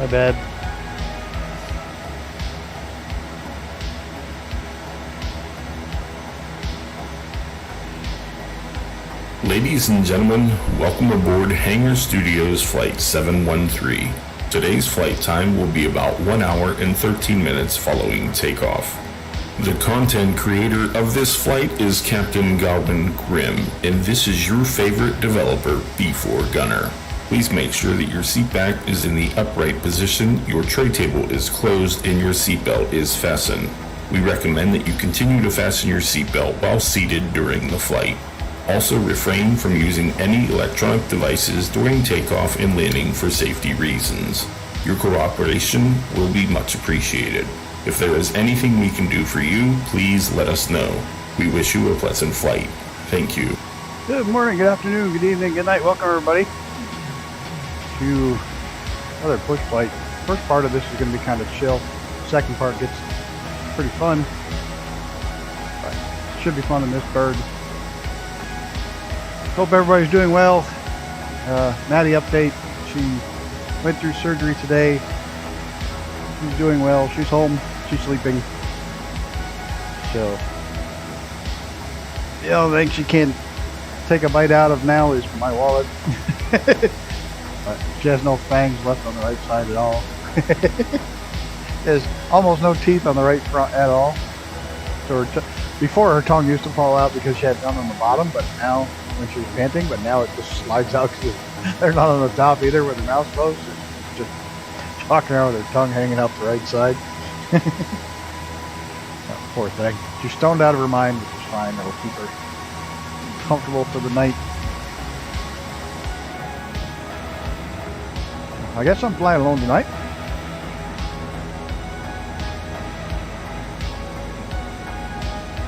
My bad. Ladies and gentlemen, welcome aboard Hangar Studios Flight 713. Today's flight time will be about 1 hour and 13 minutes following takeoff. The content creator of this flight is Captain Godwin Grimm, and this is your favorite developer, B4 Gunner. Please make sure that your seat back is in the upright position, your tray table is closed, and your seatbelt is fastened. We recommend that you continue to fasten your seatbelt while seated during the flight. Also refrain from using any electronic devices during takeoff and landing for safety reasons. Your cooperation will be much appreciated. If there is anything we can do for you, please let us know. We wish you a pleasant flight. Thank you. Good morning, good afternoon, good evening, good night. Welcome everybody to another push flight. First part of this is going to be kind of chill. Second part gets pretty fun. But should be fun in this bird. Hope everybody's doing well. Maddie update. She went through surgery today. She's doing well. She's home. She's sleeping. So the only thing she can't take a bite out of now is my wallet. She has no fangs left on the right side at all. There's almost no teeth on the right front at all. So before her tongue used to fall out because she had none on the bottom, but now when she was panting, but now it just slides out because they're not on the top either with her mouth closed. Just walking around with her tongue hanging out the right side. Oh, poor thing. She's stoned out of her mind, which is fine. It'll keep her comfortable for the night. I guess I'm flying alone tonight.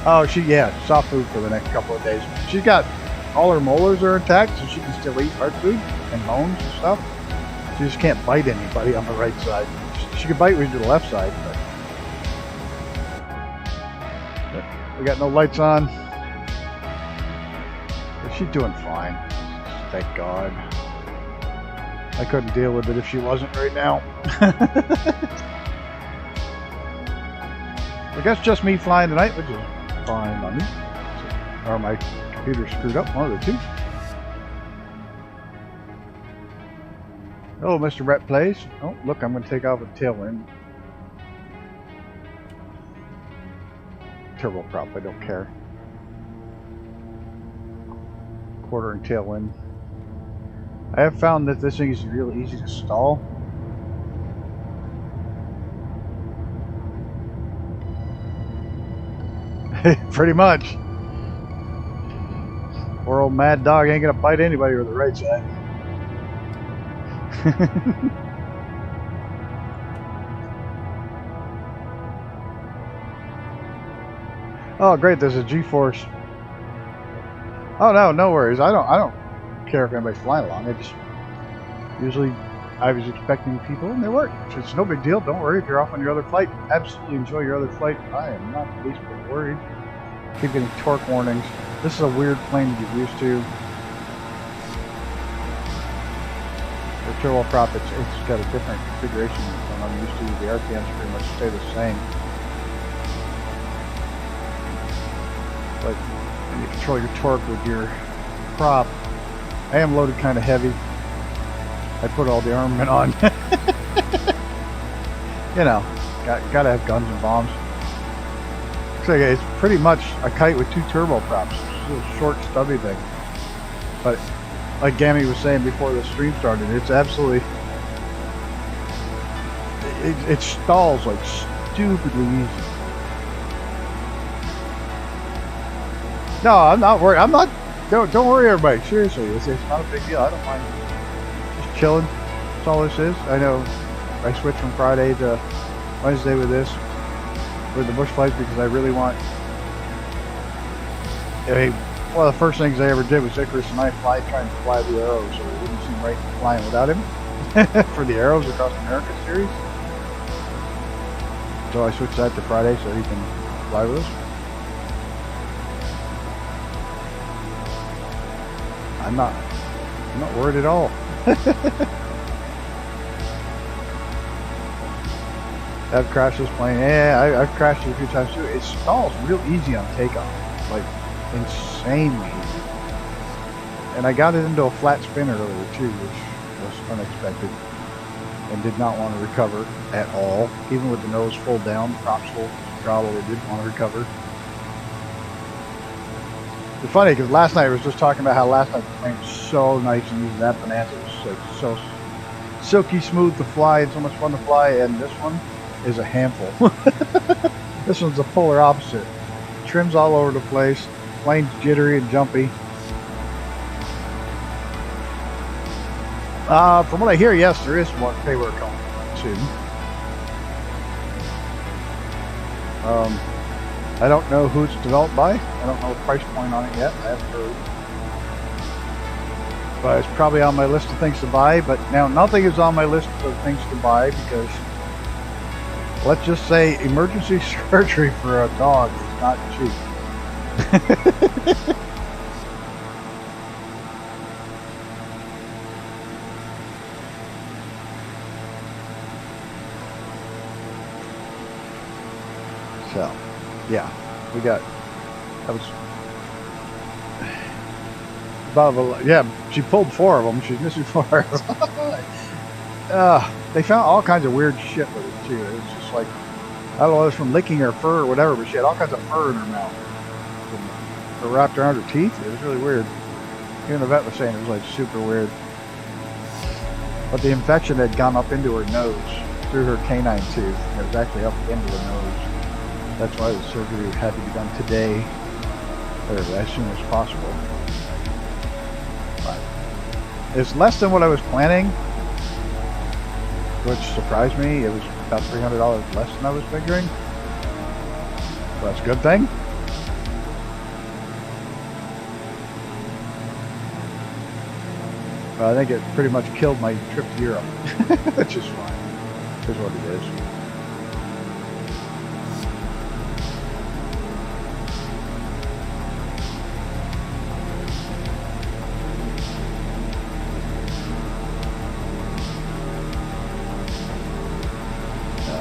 Oh, soft food for the next couple of days. She's got all her molars are intact, so she can still eat hard food and bones and stuff. She just can't bite anybody on the right side. She can bite me to the left side, but we got no lights on. But she's doing fine. Thank God. I couldn't deal with it if she wasn't right now. I guess just me flying tonight, which is fine by me. Or my computer screwed up, one of the two. Hello, Mr. Brett Plays. Oh, look, I'm going to take off a tailwind. Turboprop, I don't care. Quartering tailwind. I have found that this thing is really easy to stall. Pretty much. Poor old mad dog ain't gonna bite anybody with the right side. Oh great, there's a G-force. Oh no worries. I don't care if anybody's flying along. I was expecting people and they weren't. It's no big deal. Don't worry if you're off on your other flight. Absolutely enjoy your other flight. I am not the least bit worried. Keep getting torque warnings. This is a weird plane to get used to. The turboprop, it's got a different configuration than I'm used to. The RPMs pretty much stay the same. But when you control your torque with your prop, I am loaded kind of heavy. I put all the armament on. You know, gotta have guns and bombs. So it's pretty much a kite with two turboprops. It's a little short, stubby thing. But like Gammy was saying before the stream started, it's absolutely it stalls like stupidly easy. No, I'm not worried. I'm not. Don't worry, everybody. Seriously, it's not a big deal. I don't mind. Just chilling. That's all this is. I know. I switched from Friday to Wednesday with this, with the bush flights, because I really want. One of the first things I ever did was Icarus and I trying to fly the arrows, so it wouldn't seem right flying without him for the Arrows Across America series. So I switched that to Friday so he can fly with us. I'm not worried at all. I've crashed this plane. Yeah, I've crashed it a few times too. It stalls real easy on takeoff, like insanely easy. And I got it into a flat spin earlier too, which was unexpected, and did not want to recover at all. Even with the nose full down, props full throttle, it didn't want to recover. It's funny because last night I was just talking about how last night the plane was so nice and easy. That Bonanza was like so silky smooth to fly and so much fun to fly, and this one is a handful. This one's the polar opposite. Trims all over the place, plane's jittery and jumpy. From what I hear, yes, there is one payware coming soon. I don't know who it's developed by. I don't know the price point on it yet. I haven't heard. But it's probably on my list of things to buy. But now nothing is on my list of things to buy because, let's just say, emergency surgery for a dog is not cheap. So, yeah, that was about, yeah, she pulled 4 of them. She's missing 4. They found all kinds of weird shit with it too. It was just like, I don't know, it was from licking her fur or whatever, but she had all kinds of fur in her mouth. It wrapped around her teeth. It was really weird. Even the vet was saying it was like super weird. But the infection had gone up into her nose through her canine tooth. It was actually up into the nose. That's why the surgery had to be done today, or as soon as possible. But it's less than what I was planning, which surprised me. It was about $300 less than I was figuring. So that's a good thing. I think it pretty much killed my trip to Europe, which is fine. Is what it is.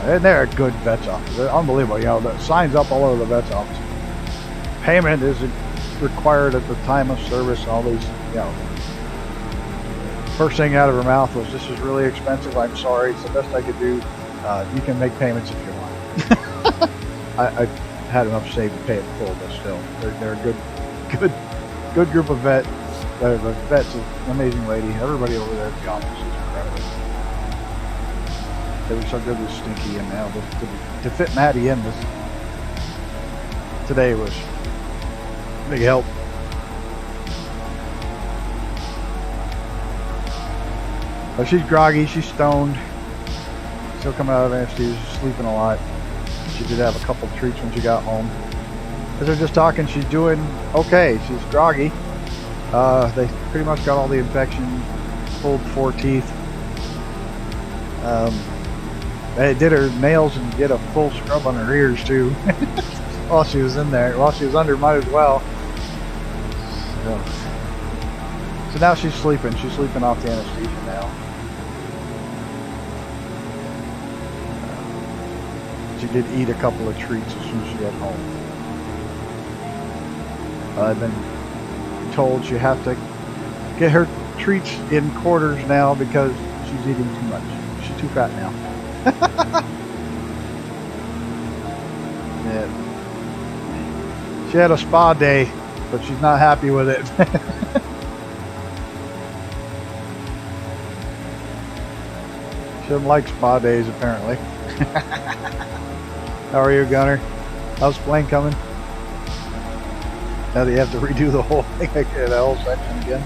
And they're a good vet's office. They're unbelievable. You know, the signs up all over the vet's office. Payment is required at the time of service. All these, you know. First thing out of her mouth was, "This is really expensive. I'm sorry. It's the best I could do. You can make payments if you want." I had enough saved to pay it full, but still, they're a good group of vets. The vet's an amazing lady. Everybody over there at the office is incredible. They were so good with Stinky, and now to fit Maddie in this today was a big help. But she's groggy, she's stoned, still coming out of anesthesia, she's sleeping a lot. She did have a couple of treats when she got home. As they're just talking, she's doing okay. She's groggy. They pretty much got all the infection, pulled 4 teeth. They did her nails and did a full scrub on her ears too. While she was in there, while she was under, might as well. So now she's sleeping. She's sleeping off the anesthesia now. She did eat a couple of treats as soon as she got home. I've been told she has to get her treats in quarters now because she's eating too much. She's too fat now. Yeah. She had a spa day, but she's not happy with it. She doesn't like spa days, apparently. How are you, Gunner? How's the plane coming? Now they have to redo the whole thing, the whole section again.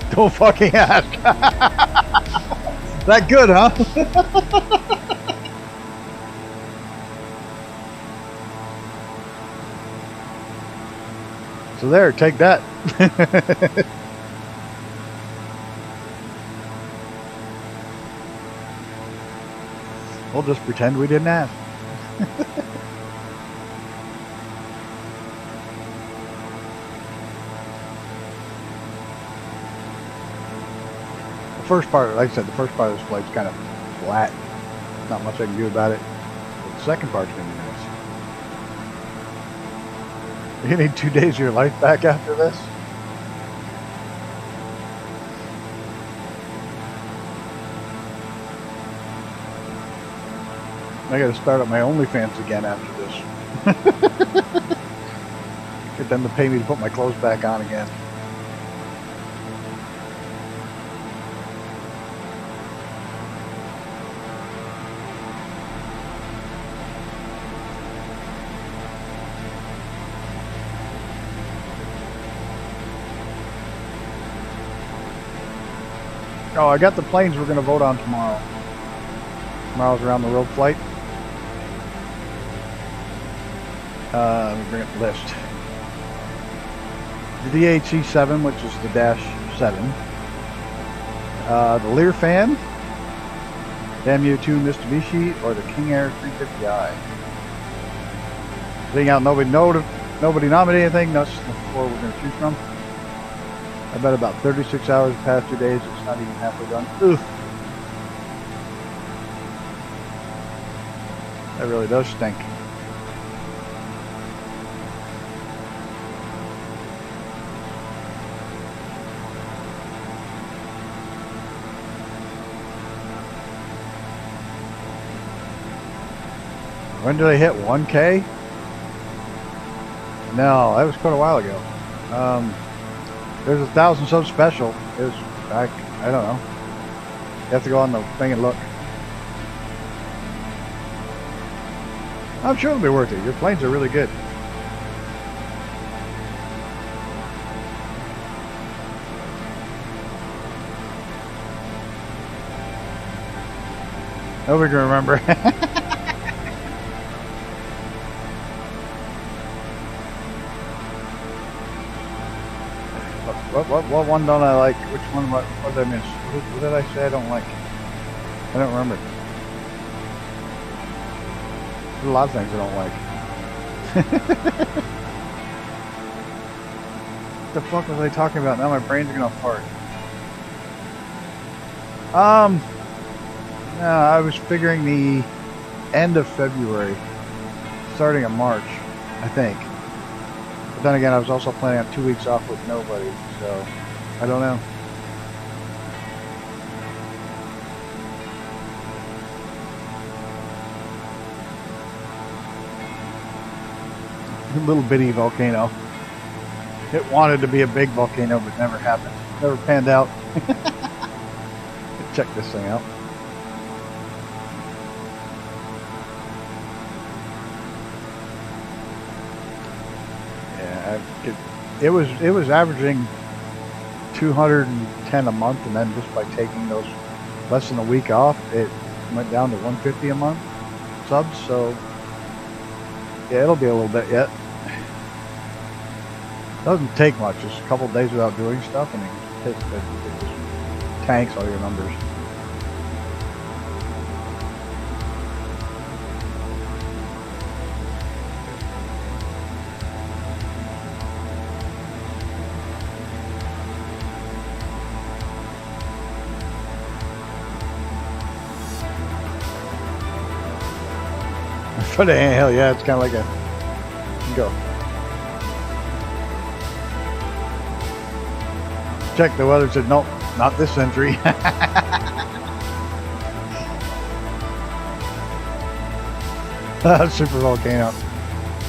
Don't fucking ask. That good, huh? So there, take that. We'll just pretend we didn't ask. The first part, like I said, the first part of this flight's kind of flat. Not much I can do about it. But the second part's gonna be nice. You need 2 days of your life back after this? I gotta start up my OnlyFans again after this. Get them to pay me to put my clothes back on again. Oh, I got the planes we're going to vote on tomorrow. Tomorrow's around the world flight. Let me bring up the list. The DHC-7, which is the Dash 7. The Learfan, the MU-2 Mitsubishi, or the King Air 350i. Being out, nobody nominated anything. That's the 4 we're going to choose from. I bet about 36 hours the past 2 days. It's not even halfway done. Oof. That really does stink. When did they hit 1K? No, that was quite a while ago. There's a 1,000 sub special. It was back, I don't know. You have to go on the thing and look. I'm sure it'll be worth it. Your planes are really good. Nobody can remember. What one don't I like? Which one? What did I miss? What did I say I don't like? I don't remember. There's a lot of things I don't like. What the fuck was I talking about? Now my brain's gonna fart. No, I was figuring the end of February, starting in March, I think. But then again, I was also planning on 2 weeks off with nobody, so I don't know. Little bitty volcano. It wanted to be a big volcano, but never happened. Never panned out. Check this thing out. It was averaging 210 a month, and then just by taking those less than a week off, it went down to 150 a month subs. So yeah, it'll be a little bit yet. Doesn't take much, just a couple of days without doing stuff, and it just tanks all your numbers. For the handheld, yeah, it's kind of like a go. Check the weather, said nope, not this century. Super volcano.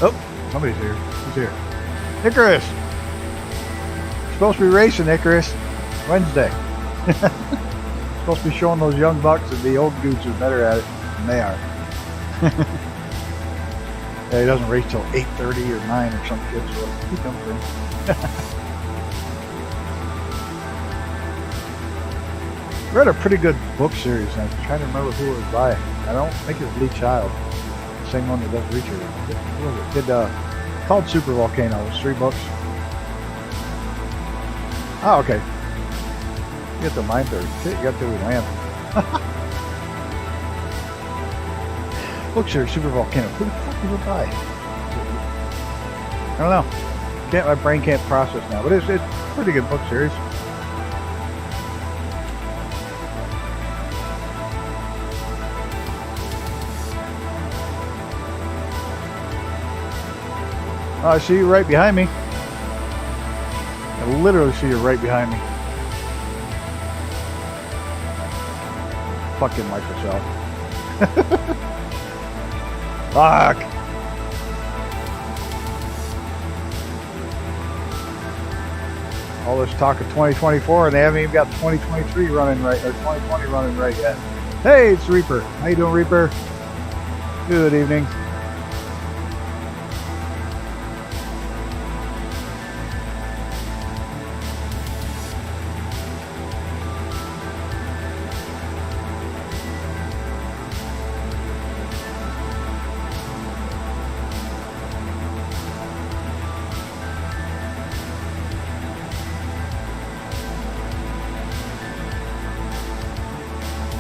Oh, somebody's here. Who's here? Icarus. supposed to be racing Icarus Wednesday. Supposed to be showing those young bucks that the old dudes are better at it than they are. Yeah, he doesn't race till 8:30 or 9 or some kids. So he comes in. Read a pretty good book series. I'm trying to remember who it was by. I don't think it's Lee Child. The same one that does Reacher. Who was it? Called Super Volcano. It was 3 books. Oh, okay. You get the mine third. Shit, you got to land. Book series, Super Volcano. Who the fuck did it by? I don't know. My brain can't process now. But it's a pretty good book series. Oh, I see you right behind me. I literally see you right behind me. Fucking Microsoft. Fuck. All this talk of 2024 and they haven't even got 2023 running right, or 2020 running right yet. Hey, it's Reaper. How you doing, Reaper? Good evening.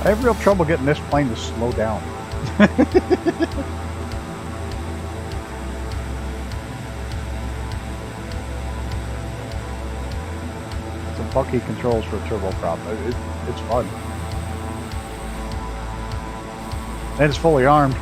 I have real trouble getting this plane to slow down. Some funky controls for a turboprop. It's fun. And it's fully armed.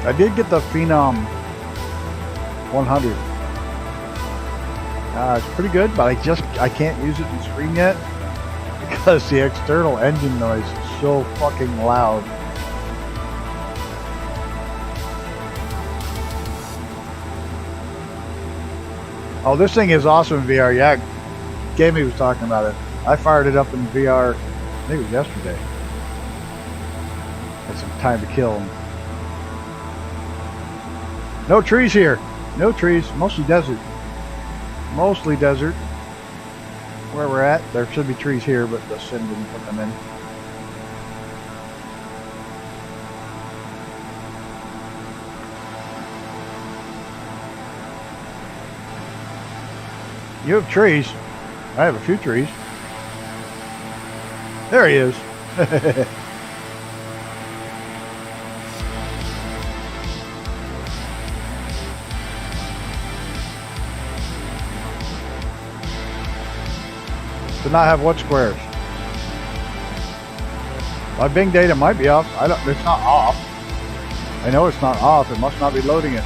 I did get the Phenom 100. It's pretty good, but I can't use it in screen yet because the external engine noise is so fucking loud. Oh, this thing is awesome in VR. Yeah, Gamey was talking about it. I fired it up in VR, I think it was yesterday. Had some time to kill. No trees here. No trees. Mostly desert. Mostly desert. Where we're at, there should be trees here, but the Sin didn't put them in. You have trees. I have a few trees. There he is. To not have what squares? My Bing data might be off. It's not off. I know it's not off. It must not be loading it.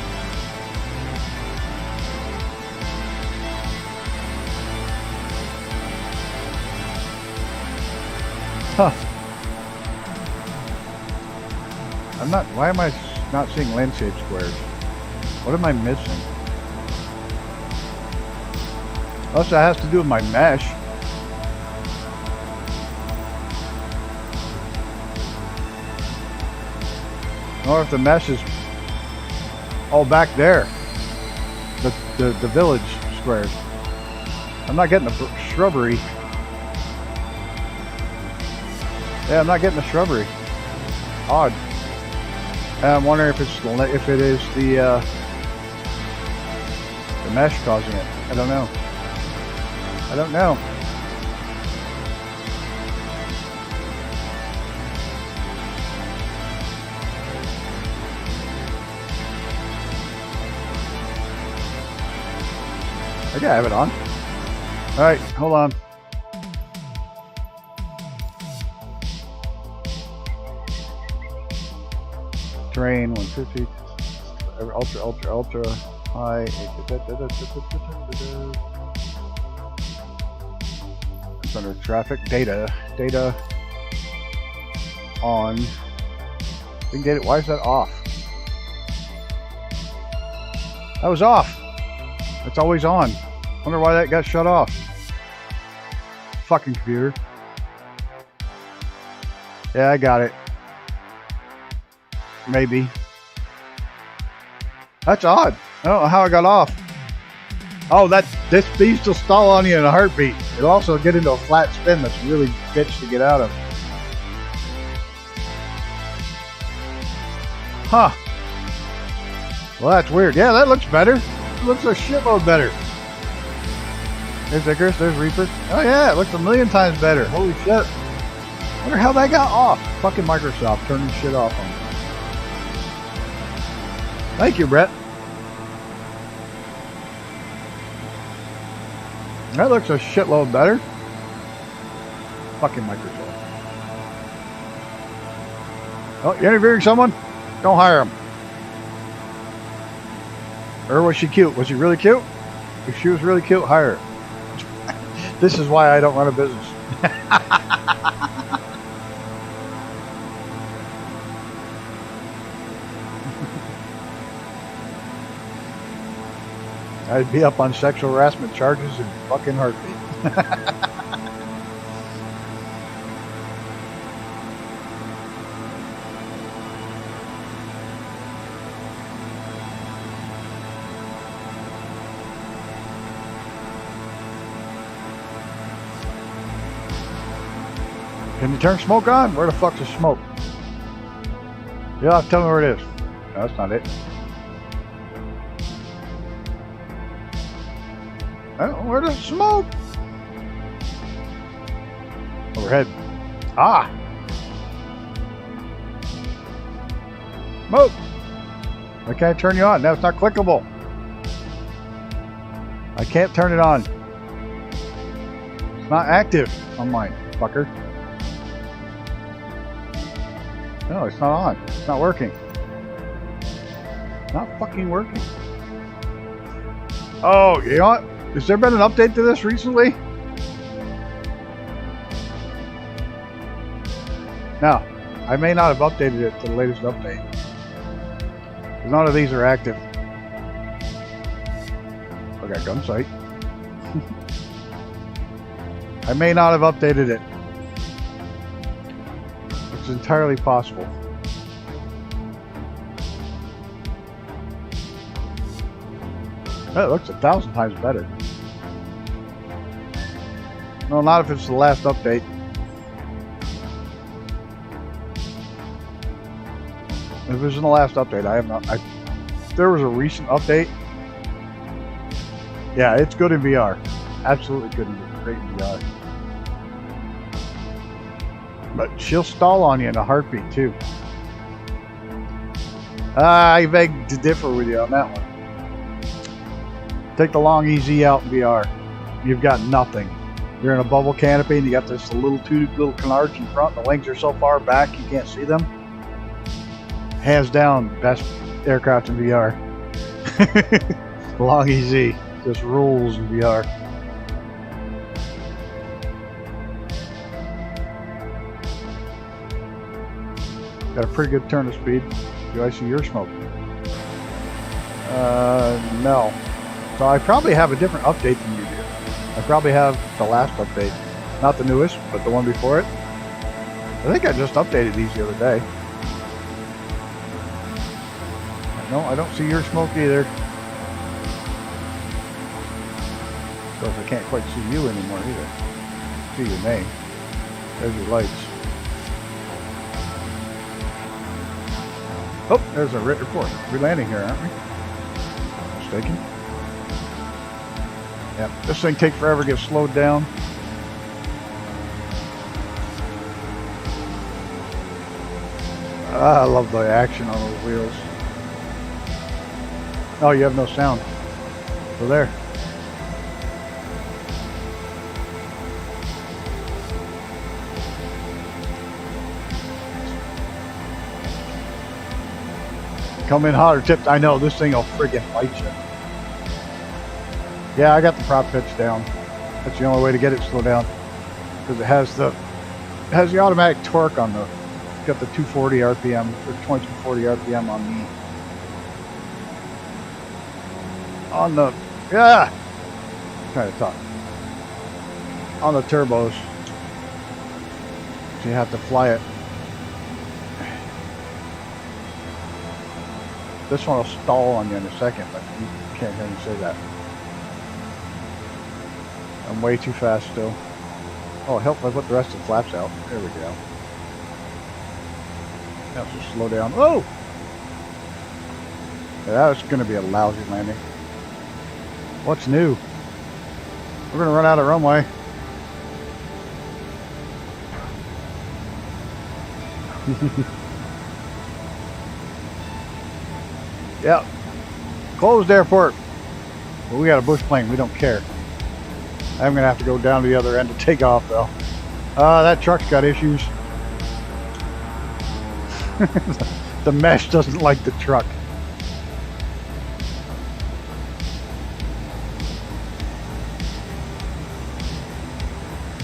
Huh. Why am I not seeing landscape squares? What am I missing? Also, that has to do with my mesh. Or if the mesh is all back there, the village squares. I'm not getting the shrubbery. Yeah, I'm not getting the shrubbery. Odd. And I'm wondering if it is the mesh causing it. I don't know. I don't know. Okay, I have it on. Alright, hold on. Terrain 150. Ultra high. It's under traffic data on. We can get it. Why is that off? That was off. It's always on. Wonder why that got shut off. Fucking computer. Yeah, I got it. Maybe. That's odd. I don't know how it got off. Oh, these will stall on you in a heartbeat. It'll also get into a flat spin that's really bitch to get out of. Huh. Well, that's weird. Yeah, that looks better. It looks a shitload better. There's Icarus, there's Reaper. Oh yeah, it looks a million times better. Holy shit. Wonder how that got off. Fucking Microsoft turning shit off on me. Thank you, Brett. That looks a shitload better. Fucking Microsoft. Oh, you interviewing someone? Don't hire him. Or was she cute? Was she really cute? If she was really cute, hire her. This is why I don't run a business. I'd be up on sexual harassment charges in fucking heartbeat. Can you turn smoke on? Where the fuck's the smoke? You'll have to tell me where it is. No, that's not it. Oh, where's the smoke? Overhead. Ah! Smoke! I can't turn you on. Now it's not clickable. I can't turn it on. It's not active on mine, fucker. No, it's not on. It's not working. It's not fucking working. Oh, you know what? Has there been an update to this recently? No. I may not have updated it to the latest update. None of these are active. I got gun sight. I may not have updated it. It's entirely possible. That looks 1,000 times better. No, not if it's the last update. If it was in the last update, I have not. If there was a recent update. Yeah, it's good in VR. Absolutely good and great in VR. But she'll stall on you in a heartbeat too. I beg to differ with you on that one. Take the long EZ out in VR. You've got nothing. You're in a bubble canopy and you got this two little canards in front. The wings are so far back you can't see them. Hands down, best aircraft in VR. Long EZ just rules in VR. Got a pretty good turn of speed. Do I see your smoke? No. So I probably have a different update than you do. I probably have the last update. Not the newest, but the one before it. I think I just updated these the other day. No, I don't see your smoke either. Of course, I can't quite see you anymore either. See your name. There's your lights. Oh, there's a written report. We're landing here, aren't we? Not mistaken. Yep, this thing takes forever to get slowed down. I love the action on those wheels. Oh, you have no sound. So there. Come in hot or tipped. I know, this thing will friggin' fight you. Yeah, I got the prop pitch down. That's the only way to get it to slow down. Because it has the automatic torque on the, it's got the 240 RPM, or 2240 RPM on the, yeah! I'm trying to talk. On the turbos. So you have to fly it. This one will stall on you in a second, but you can't hear me say that. I'm way too fast still. Oh, help if I put the rest of the flaps out. There we go. Now just slow down. Whoa! Yeah, that was going to be a lousy landing. What's new? We're going to run out of runway. Yep. Closed airport. Well, we got a bush plane. We don't care. I'm going to have to go down to the other end to take off, though. That truck's got issues. The mesh doesn't like the truck.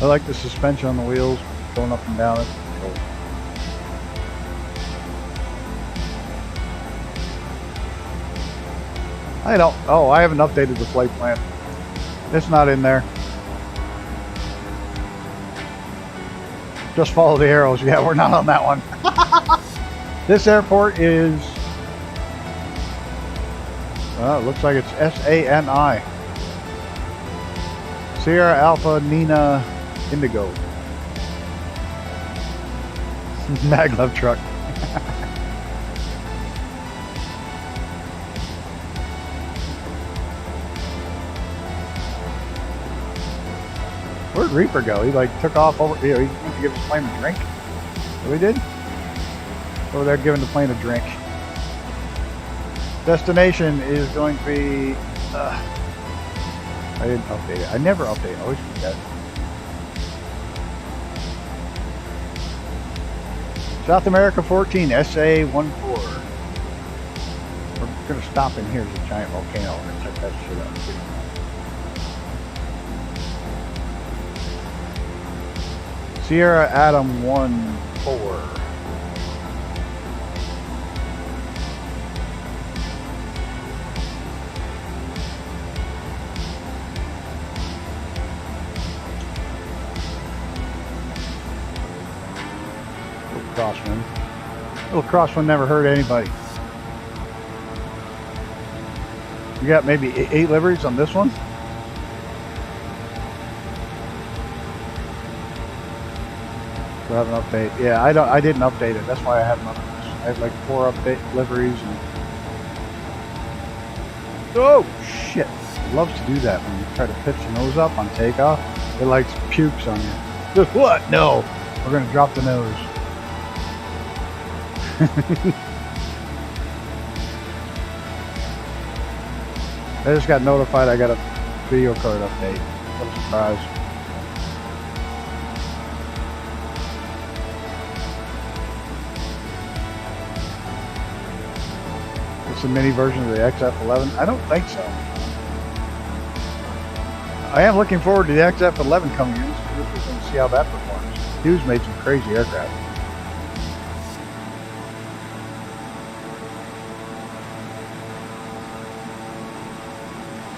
I like the suspension on the wheels going up and down. It's cool. I don't. Oh, I haven't updated the flight plan. It's not in there. Just follow the arrows. Yeah, we're not on that one. This airport is... it looks like it's SANI. Sierra Alpha Nina Indigo. Maglev truck. Where'd Reaper go? He like took off over. He went to give his plane a drink. What we did? Over there giving the plane a drink. Destination is going to be. I didn't update it. I never update it. I always forget. South America 14 SA14. We're gonna stop in here. There's a giant volcano. We're gonna check that shit out too. Sierra Adam 1-4. Little crosswind. Little crosswind never hurt anybody. You got maybe 8 liveries on this one? So I have an update. Yeah, I didn't update it. That's why I haven't updated this. I have like 4 update liveries and oh shit. It loves to do that when you try to pitch the nose up on takeoff. It like pukes on you. What? No. We're gonna drop the nose. I just got notified I got a video card update. What a surprise. It's a mini version of the XF11? I don't think so. I am looking forward to the XF11 coming in, so we're going to see how that performs. Hughes made some crazy aircraft.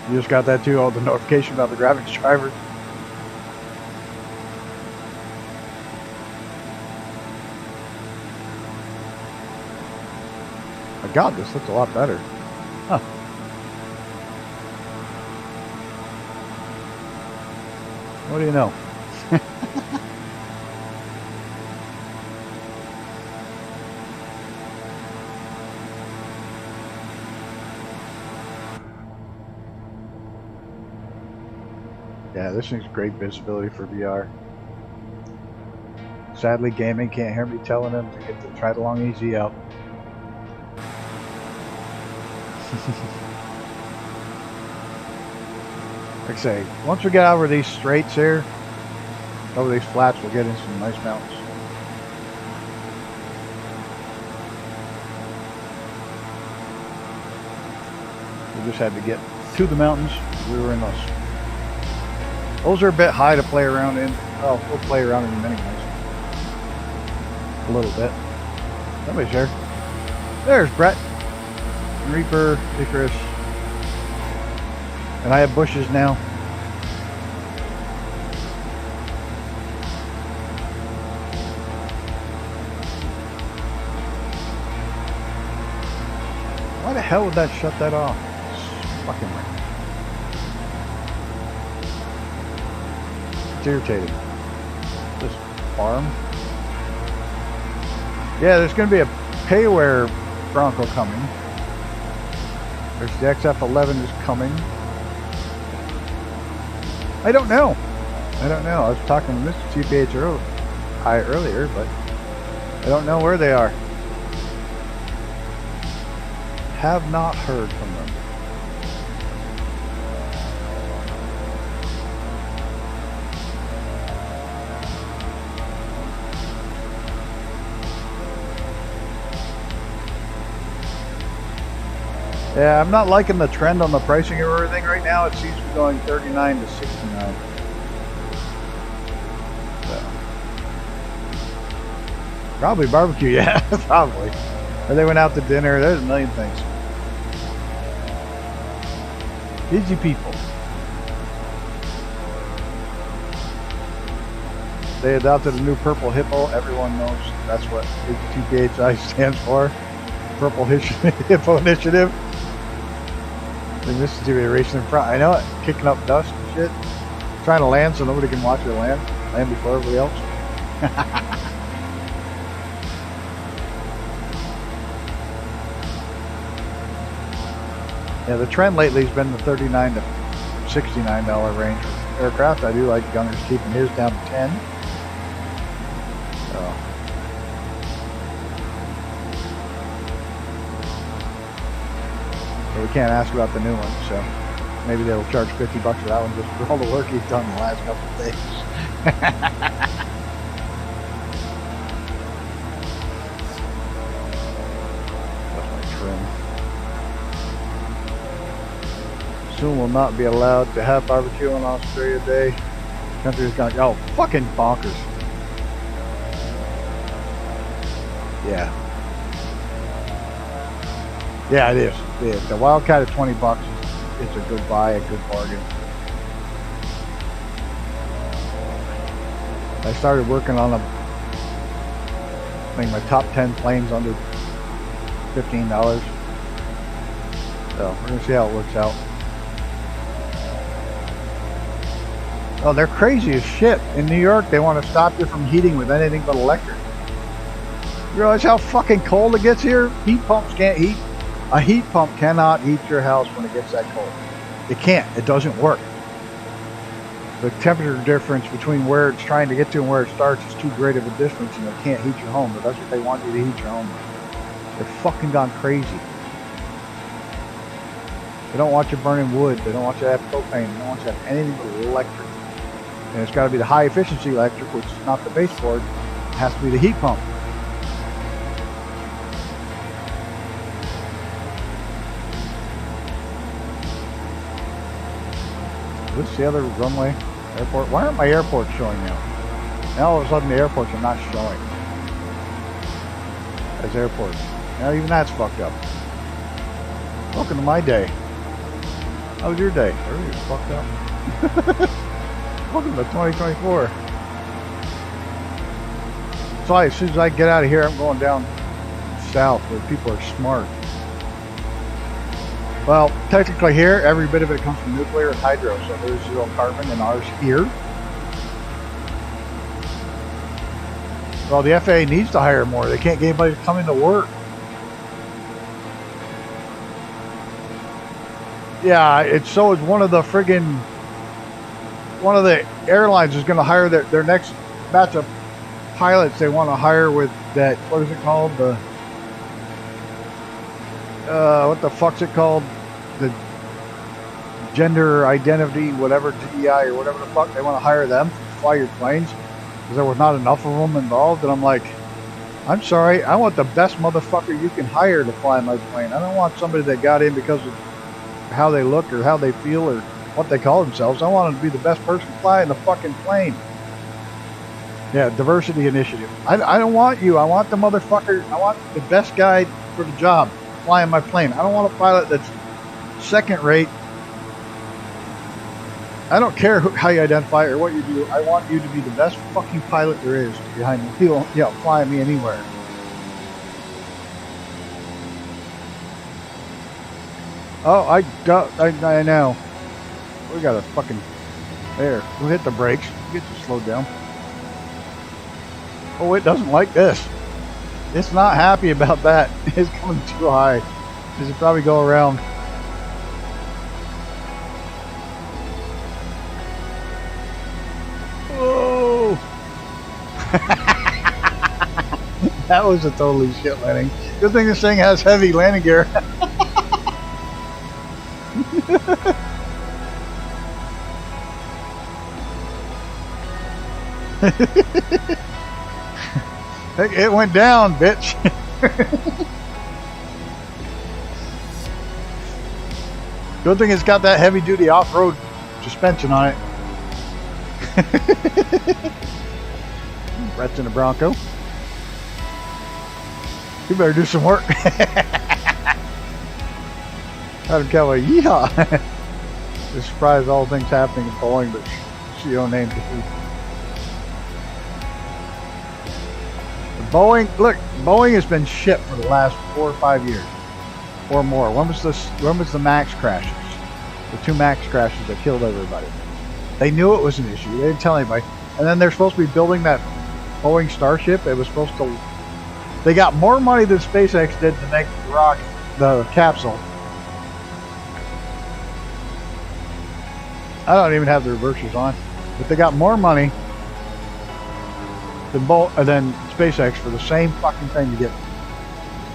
You just got that too, all the notification about the graphics driver. My God, this looks a lot better. Huh. What do you know? Yeah, this thing's great visibility for VR. Sadly, gaming can't hear me telling them to get the Try It Along Easy up. Like I say, once we get over these straights here, over these flats, we'll get in some nice mountains. just had to get to the mountains. We were in those. Those are a bit high to play around in. Well, we'll play around in them anyways. A little bit. Somebody's there. There's Brett. Reaper, Icarus. And I have bushes now. Why the hell would that shut that off? It's fucking weird. It's irritating. This farm. Yeah, there's going to be a payware Bronco coming. There's the XF11 is coming. I don't know. I was talking to Mr. TPH earlier, but I don't know where they are. Have not heard from them. Yeah, I'm not liking the trend on the pricing of everything right now. It seems to be going 39 to 69. So. Probably barbecue, yeah, probably. Or they went out to dinner. There's a million things. Busy people. They adopted a new purple hippo. Everyone knows that's what TPHI stands for. Purple Hippo Initiative. And this is to be racing in front. I know it. Kicking up dust and shit. Trying to land so nobody can watch it land. Land before everybody else. Yeah, the trend lately has been the $39 to $69 range for aircraft. I do like Gunner's keeping his down to 10. So. But we can't ask about the new one, so maybe they'll charge $50 for that one just for all the work he's done in the last couple of days. Soon will not be allowed to have barbecue on Australia Day. The country is going, oh, fucking bonkers. Yeah. Yeah, it is. It is. The Wildcat at $20 is a good buy, a good bargain. I started working on I think my top 10 planes under $15. So we're gonna see how it works out. Oh, they're crazy as shit. In New York, they want to stop you from heating with anything but electric. You realize how fucking cold it gets here? Heat pumps can't heat. A heat pump cannot heat your house when it gets that cold. It can't. It doesn't work. The temperature difference between where it's trying to get to and where it starts is too great of a difference, and they can't heat your home. But that's what they want you to heat your home with. They're fucking gone crazy. They don't want you burning wood. They don't want you to have propane. They don't want you to have anything but electric. And it's got to be the high efficiency electric, which is not the baseboard. It has to be the heat pump. Is this the other runway? Airport? Why aren't my airports showing now? Now all of a sudden the airports are not showing as airports. Now even that's fucked up. Welcome to my day. How was your day? Everything's fucked up. Welcome to 2024. So as soon as I get out of here, I'm going down south where people are smart. Well, technically here, every bit of it comes from nuclear and hydro, so there's zero carbon in ours here. Well, the FAA needs to hire more. They can't get anybody to come into work. Yeah, it's so is one of the friggin' one of the airlines is going to hire their next batch of pilots they want to hire with that, what is it called? The what the fuck's it called? The gender identity, whatever, DEI or whatever the fuck. They want to hire them to fly your planes because there was not enough of them involved. And I'm like, I'm sorry, I want the best motherfucker you can hire to fly my plane. I don't want somebody that got in because of how they look or how they feel or what they call themselves. I want them to be the best person flying the fucking plane. Yeah, diversity initiative. I don't want you. I want the motherfucker. I want the best guy for the job flying my plane. I don't want a pilot that's second rate. I don't care how you identify or what you do. I want you to be the best fucking pilot there is behind the wheel, flying me anywhere. Oh, I know. We got a fucking... There. We'll hit the brakes. Get you slowed down. Oh, it doesn't like this. It's not happy about that. It's coming too high. It should probably go around. Whoa! That was a totally shit landing. Good thing this thing has heavy landing gear. It went down, bitch. Good thing it's got that heavy duty off-road suspension on it. Brett's in a Bronco. You better do some work. Adam Kelly, yeehaw. Just surprised all things happening in Boeing, but she don't name it. Boeing, look, Boeing has been shit for the last 4 or 5 years or more. When was the MAX crashes? The 2 MAX crashes that killed everybody. They knew it was an issue. They didn't tell anybody. And then they're supposed to be building that Boeing Starship. It was supposed to. They got more money than SpaceX did to make the capsule. I don't even have the reversers on, but they got more money than SpaceX for the same fucking thing to get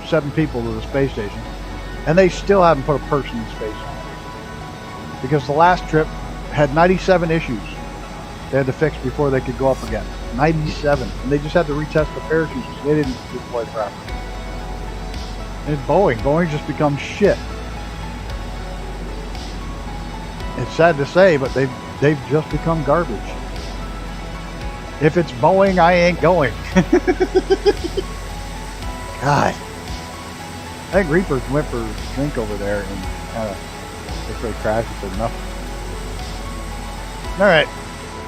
7 people to the space station, and they still haven't put a person in space because the last trip had 97 issues they had to fix before they could go up again. 97, and they just had to retest the parachutes because they didn't deploy properly. And Boeing just become shit. It's sad to say, but they've just become garbage. If it's Boeing, I ain't going. God. I think Reaper went for a drink over there and kind of before he crashed and said nothing. Alright.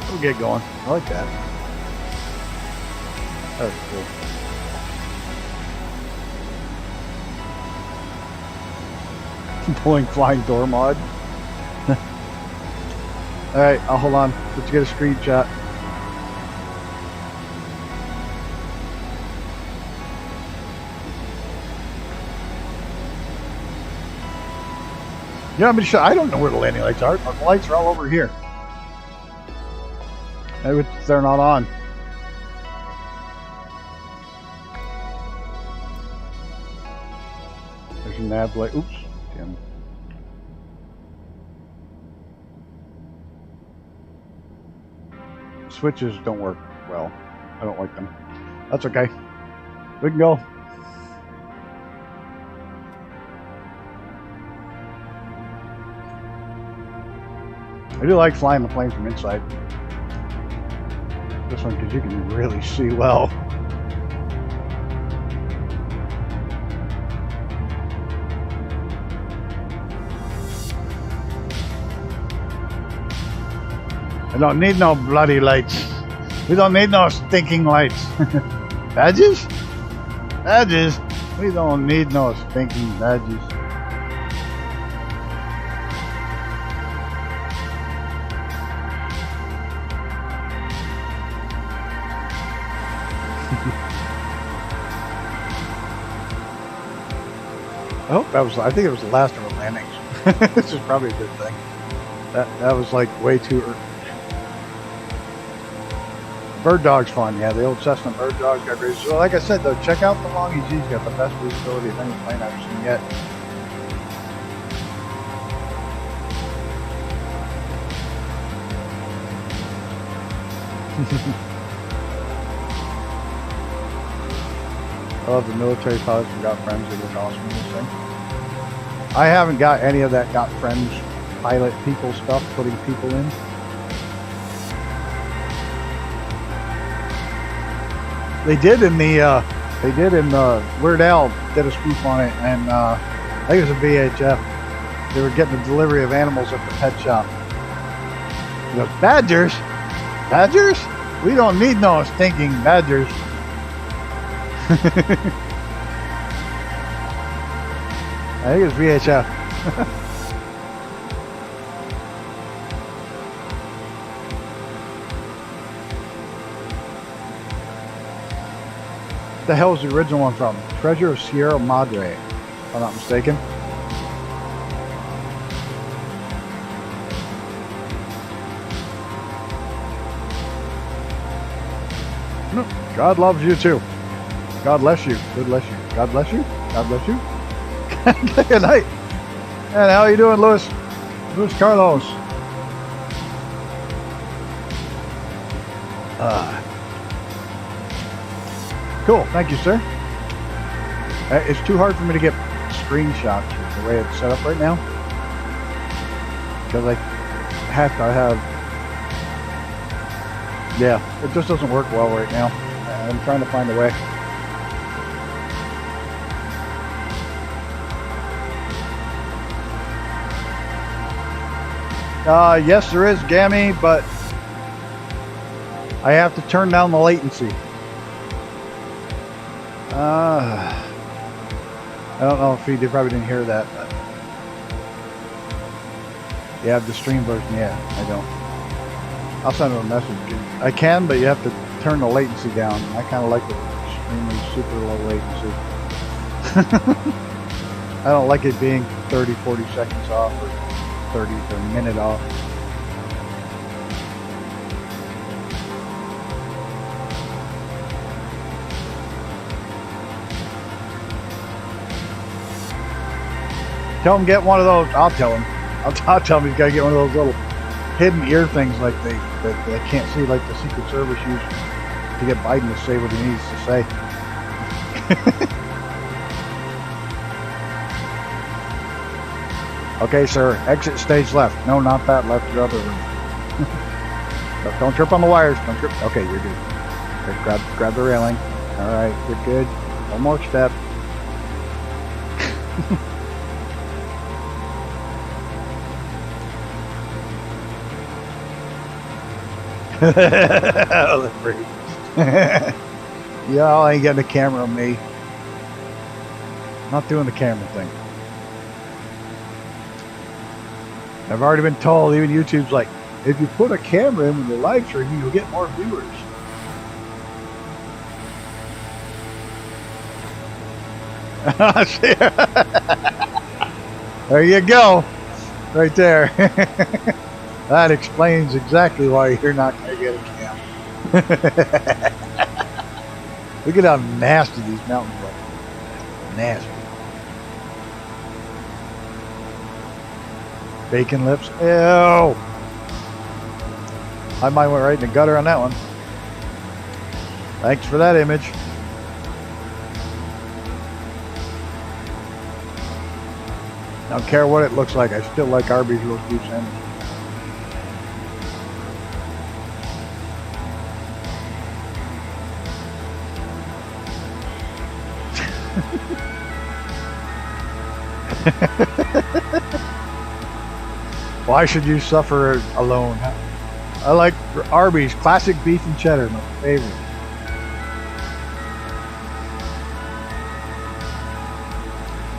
We'll get going. I like that. That was cool. Boeing flying door mod. Alright, I'll hold on. Let's get a screenshot. Yeah, I don't know where the landing lights are. The lights are all over here. Maybe they're not on. There's a nav light. Oops. Damn. Switches don't work well. I don't like them. That's okay. We can go. I do like flying the plane from inside. This one because you can really see well. I don't need no bloody lights. We don't need no stinking lights. Badges? Badges? We don't need no stinking badges. I think it was the last of our landings. This is probably a good thing. That was like way too early. Bird Dog's fun, yeah. The old Cessna Bird Dog got great. So like I said though, check out the Long EG's got the best visibility of any plane I've seen yet. I love the military pilots who got friends. They look awesome in this thing. I haven't got any of that got friends pilot people stuff, putting people in. They did in the Weird Al did a spoof on it, and I think it was a VHF. They were getting a delivery of animals at the pet shop. He goes, badgers? Badgers? We don't need no stinking badgers. I think it's VHF. The hell is the original one from? Treasure of Sierra Madre, if I'm not mistaken. God loves you too. God bless you. God bless you. God bless you. God bless you. Good night. And how you doing, Luis? Luis Carlos. Cool. Thank you, sir. It's too hard for me to get screenshots the way it's set up right now, because I have to have. Yeah, it just doesn't work well right now. I'm trying to find a way. Yes, there is, Gammy, but I have to turn down the latency. I don't know if you probably didn't hear that, but you have the stream version. Yeah, I don't. I'll send him a message. I can, but you have to turn the latency down. I kind of like it extremely super low latency. I don't like it being 30, 40 seconds off or 30 to a minute off. Tell him get one of those. I'll tell him. I'll tell him he's got to get one of those little hidden ear things like they can't see, like the Secret Service used to get Biden to say what he needs to say. Okay, sir. Exit stage left. No, not that left. The other one. Don't trip on the wires. Don't trip. Okay, you're good. Okay, grab the railing. All right, you're good. One more step. Yeah, I ain't getting the camera on me. Not doing the camera thing. I've already been told, even YouTube's like, if you put a camera in with your live stream, you'll get more viewers. There you go. Right there. That explains exactly why you're not going to get a cam. Look at how nasty these mountains look. Nasty. Bacon lips. Ew. I might went right in the gutter on that one. Thanks for that image. I don't care what it looks like. I still like Arby's roast beef sandwich. Why should you suffer alone? I like Arby's classic beef and cheddar, my favorite.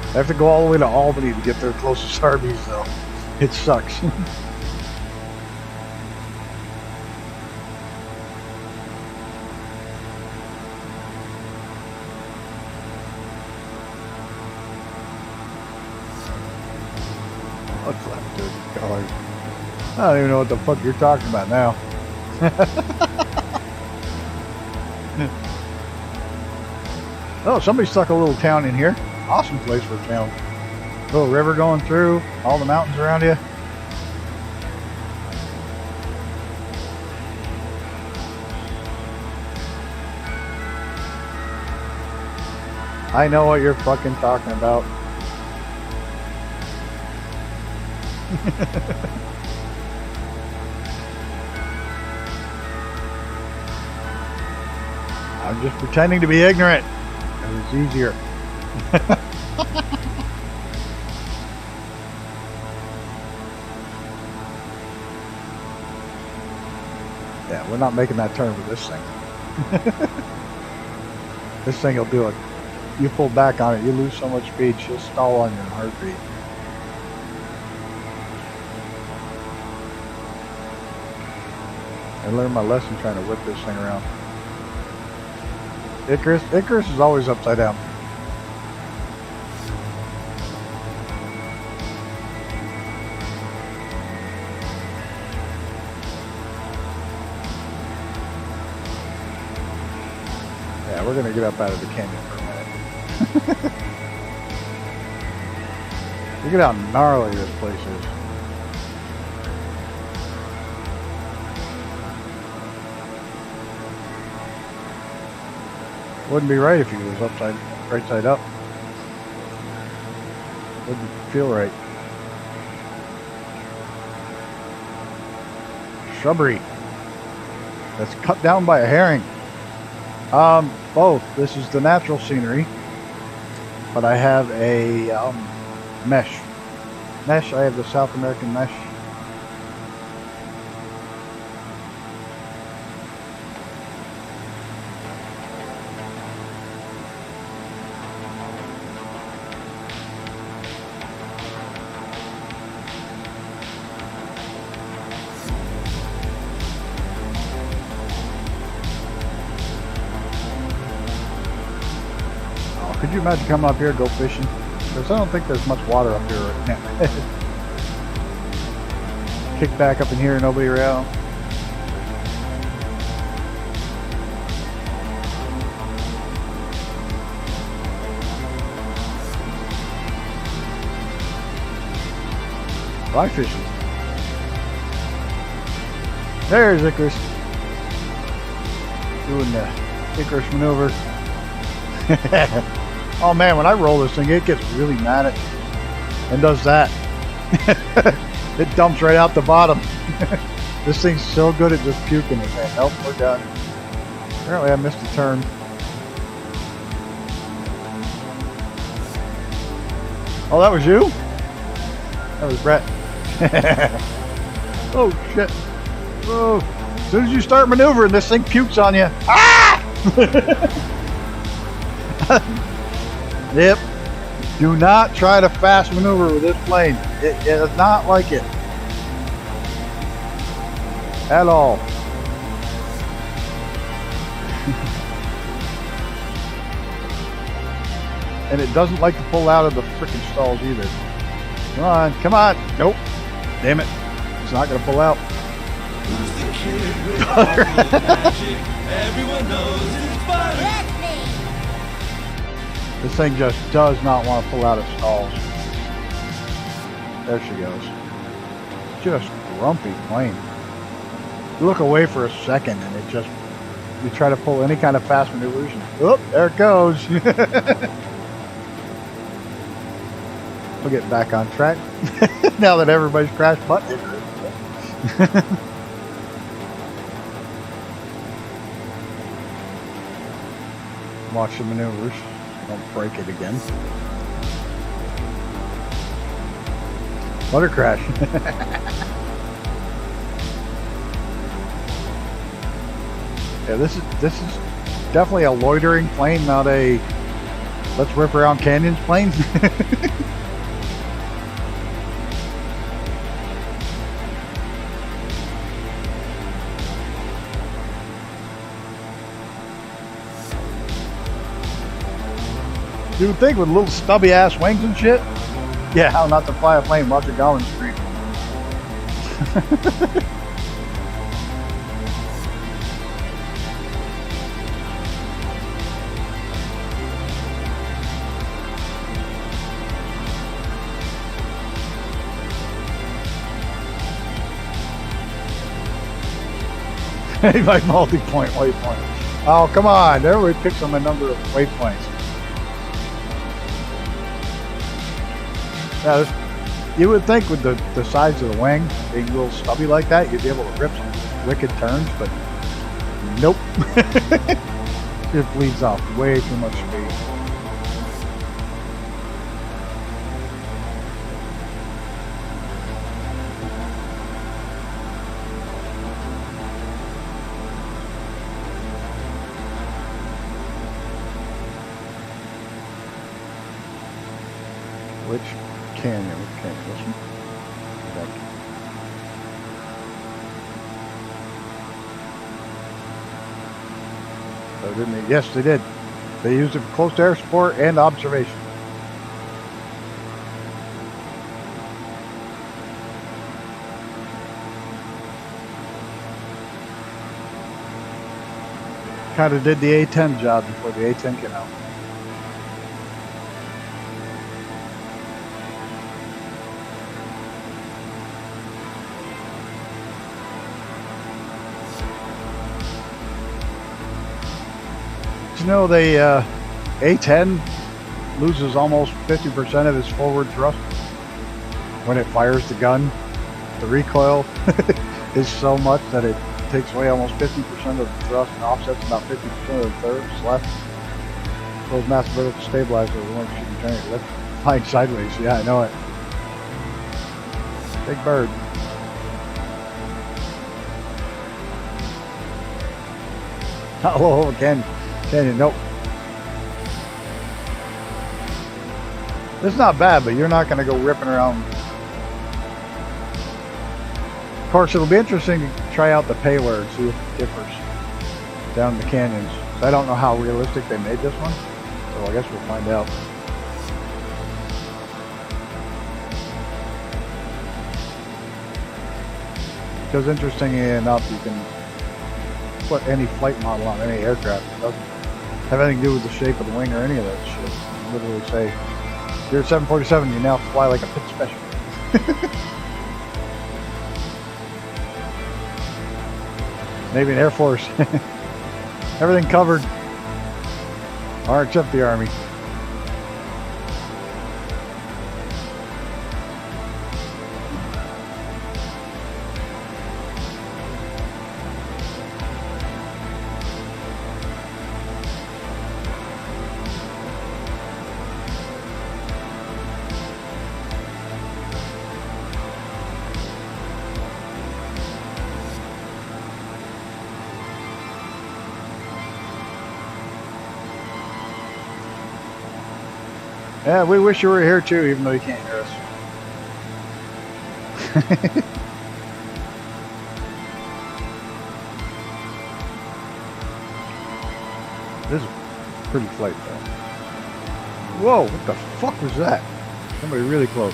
I have to go all the way to Albany to get their closest Arby's, though. It sucks. I don't even know what the fuck you're talking about now. Oh, somebody stuck a little town in here. Awesome place for a town. Little river going through, all the mountains around you. I know what you're fucking talking about. I'm just pretending to be ignorant. It's easier. Yeah, we're not making that turn with this thing. This thing will do it. You pull back on it, you lose so much speed, she'll stall on you in a heartbeat. I learned my lesson trying to whip this thing around. Icarus is always upside down. Yeah, we're gonna get up out of the canyon for a minute. Look at how gnarly this place is. Wouldn't be right if he was right side up. Wouldn't feel right. Shrubbery that's cut down by a herring. Both. This is the natural scenery, but I have a mesh. I have the South American mesh. Could you imagine coming up here and go fishing? Because I don't think there's much water up here right now. Kick back up in here, nobody around. Fly fishing. There's Icarus. Doing the Icarus maneuver. Oh man, when I roll this thing, it gets really mad at me and does that. It dumps right out the bottom. This thing's so good at just puking it, man. Nope, we're done. Apparently I missed a turn. Oh, that was you? That was Brett. Oh shit. Oh, as soon as you start maneuvering, this thing pukes on you. Ah! Yep. Do not try to fast maneuver with this plane. It is not like it. At all. And it doesn't like to pull out of the freaking stalls either. Come on, come on. Nope. Damn it. It's not going to pull out. Who's the kid with all the magic? Everyone knows it's fun. This thing just does not want to pull out of stalls. There she goes. Just grumpy plane. You look away for a second and it just, you try to pull any kind of fast maneuvers. Oh, there it goes. We'll get back on track now that everybody's crashed but Icarus. Watch the maneuvers. Don't break it again. Motor crash. Yeah, this is definitely a loitering plane, not a let's rip around canyons plane. You would think with little stubby ass wings and shit. Yeah, how not to fly a plane while you're going street. My multi-point waypoint. Oh, come on. Everybody picks on my number of waypoints. Yeah, You would think with the size of the wing being a little stubby like that, you'd be able to rip some wicked turns, but nope. It bleeds off way too much speed. Which canyon? Which canyon? This one? So didn't they? Yes, they did. They used it for close air support and observation. Kind of did the A-10 job before the A-10 came out. You know, the A-10 loses almost 50% of its forward thrust when it fires the gun. The recoil is so much that it takes away almost 50% of the thrust and offsets about 50% of the thrust left. Those massive vertical stabilizers weren't shooting trainers. That's flying sideways. Yeah, I know it. Big bird. Not low over canyon. Nope. It's not bad, but you're not going to go ripping around. Of course, it'll be interesting to try out the payload and see if it differs down the canyons. So I don't know how realistic they made this one, so I guess we'll find out. Because interestingly enough, you can put any flight model on any aircraft. It doesn't have anything to do with the shape of the wing or any of that shit. You literally say, you're a 747, you now fly like a pit special. Navy and Air Force. Everything covered. Or except the Army. Yeah, we wish you were here too, even though you can't hear us. This is a pretty flight though. Whoa, what the fuck was that? Somebody really close.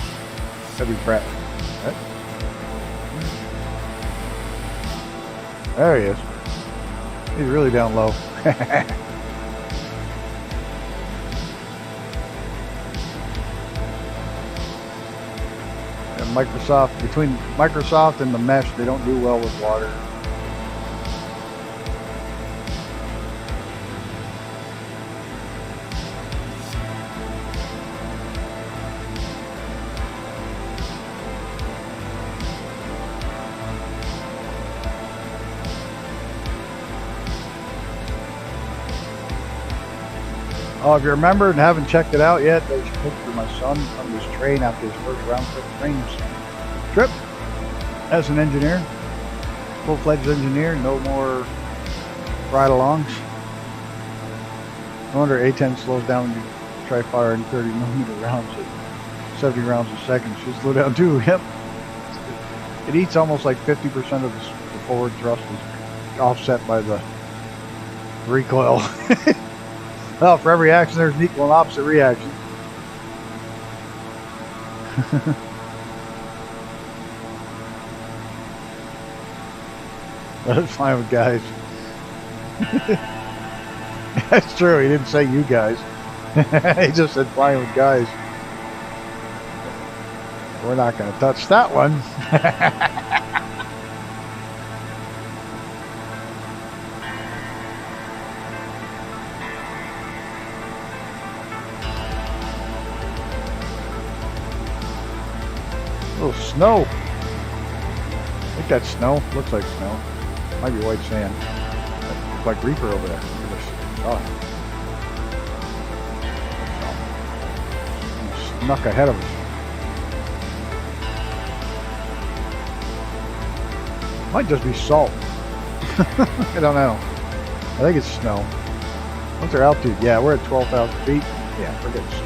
That'd be Pratt. Right? There he is. He's really down low. Microsoft, between Microsoft and the mesh, they don't do well with water. Oh, if you remember and haven't checked it out yet, there's a picture of my son on his train after his first round trip as an engineer, full-fledged engineer, no more ride-alongs. No wonder A-10 slows down when you try firing 30mm rounds at 70 rounds a second. It should slow down too. Yep. It eats almost like 50% of the forward thrust is offset by the recoil. Well, for every action, there's an equal and opposite reaction. That's fine with guys. That's true. He didn't say you guys. He just said fine with guys. We're not going to touch that one. little snow. I think that's snow. Looks like snow. Might be white sand. Looks like reaper over there. Snuck ahead of us. Might just be salt. I don't know. I think it's snow. What's our altitude? Yeah, we're at 12,000 feet. Yeah, we're getting snow.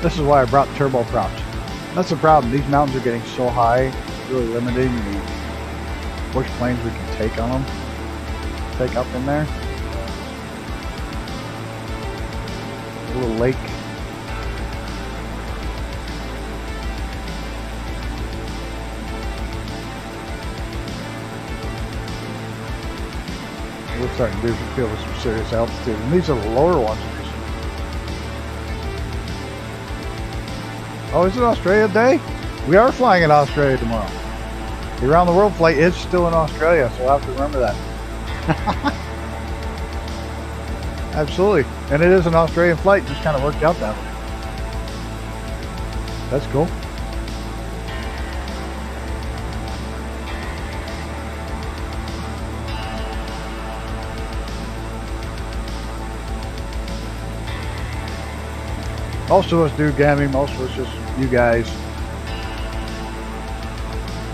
This is why I brought turbo props. That's the problem. These mountains are getting so high, it's really limiting the bush planes we can take on them. Take up in there. A little lake. We're starting to feel some serious altitude. And these are the lower ones. Oh, is it Australia Day? We are flying in Australia tomorrow. The Around the World flight is still in Australia, so we'll have to remember that. Absolutely. And it is an Australian flight, just kind of worked out that way. That's cool. Most of us do Gammy, most of us just you guys.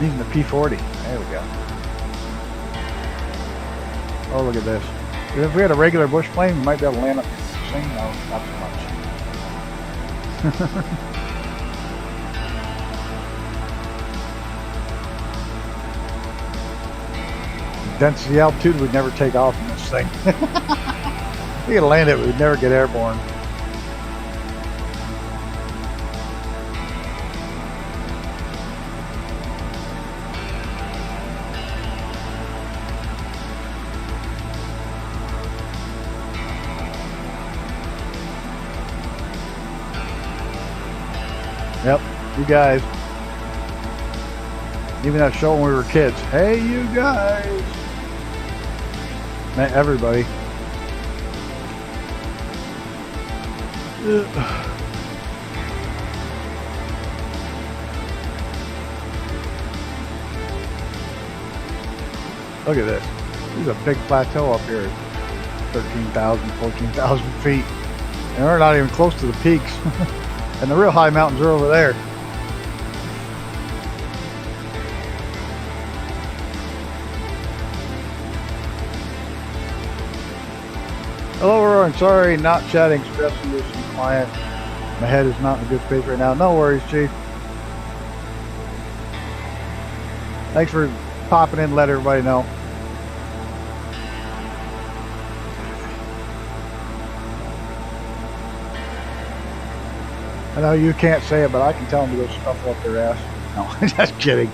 Using the P40. There we go. Oh, look at this. If we had a regular bush plane, we might be able to land up this thing. No, not so much. Density altitude, we'd never take off in this thing. If we could land it, we'd never get airborne. Yep, you guys. Even that show when we were kids. Hey, you guys. Meant everybody. Look at this. There's a big plateau up here. 13,000, 14,000 feet. And we're not even close to the peaks. And the real high mountains are over there. Hello, Roy. Sorry, not chatting. Stressing with some client. My head is not in a good space right now. No worries, Chief. Thanks for popping in. Let everybody know. I know you can't say it, but I can tell them to go scuffle up their ass. No, just kidding.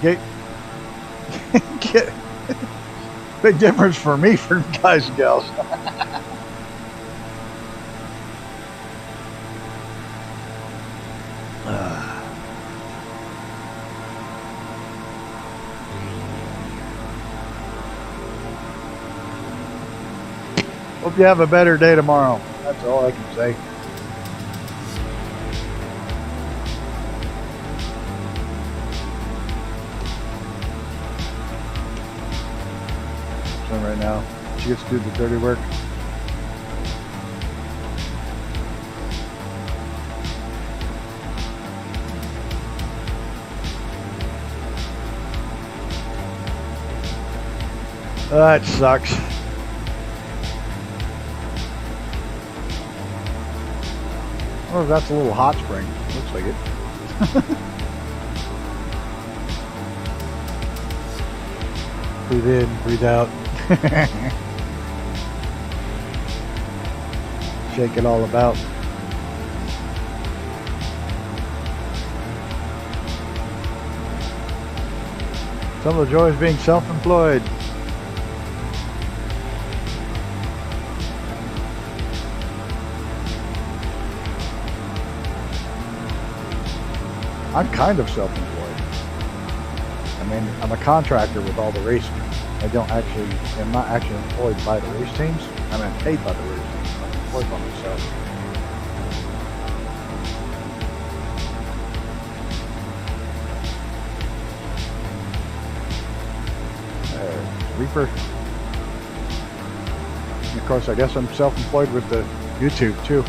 Get. Big difference for me, for guys and gals. Hope you have a better day tomorrow. That's all I can say. Right now, she gets to do the dirty work. That sucks. Or if that's a little hot spring. Looks like it. Breathe in, breathe out. Shake it all about. Some of the joys of being self-employed. I'm kind of self-employed. mean, I'm a contractor with all the racing. I'm not actually employed by the race teams. I'm paid by the race teams. I'm employed by myself. Reaper. And of course, I guess I'm self-employed with the YouTube too.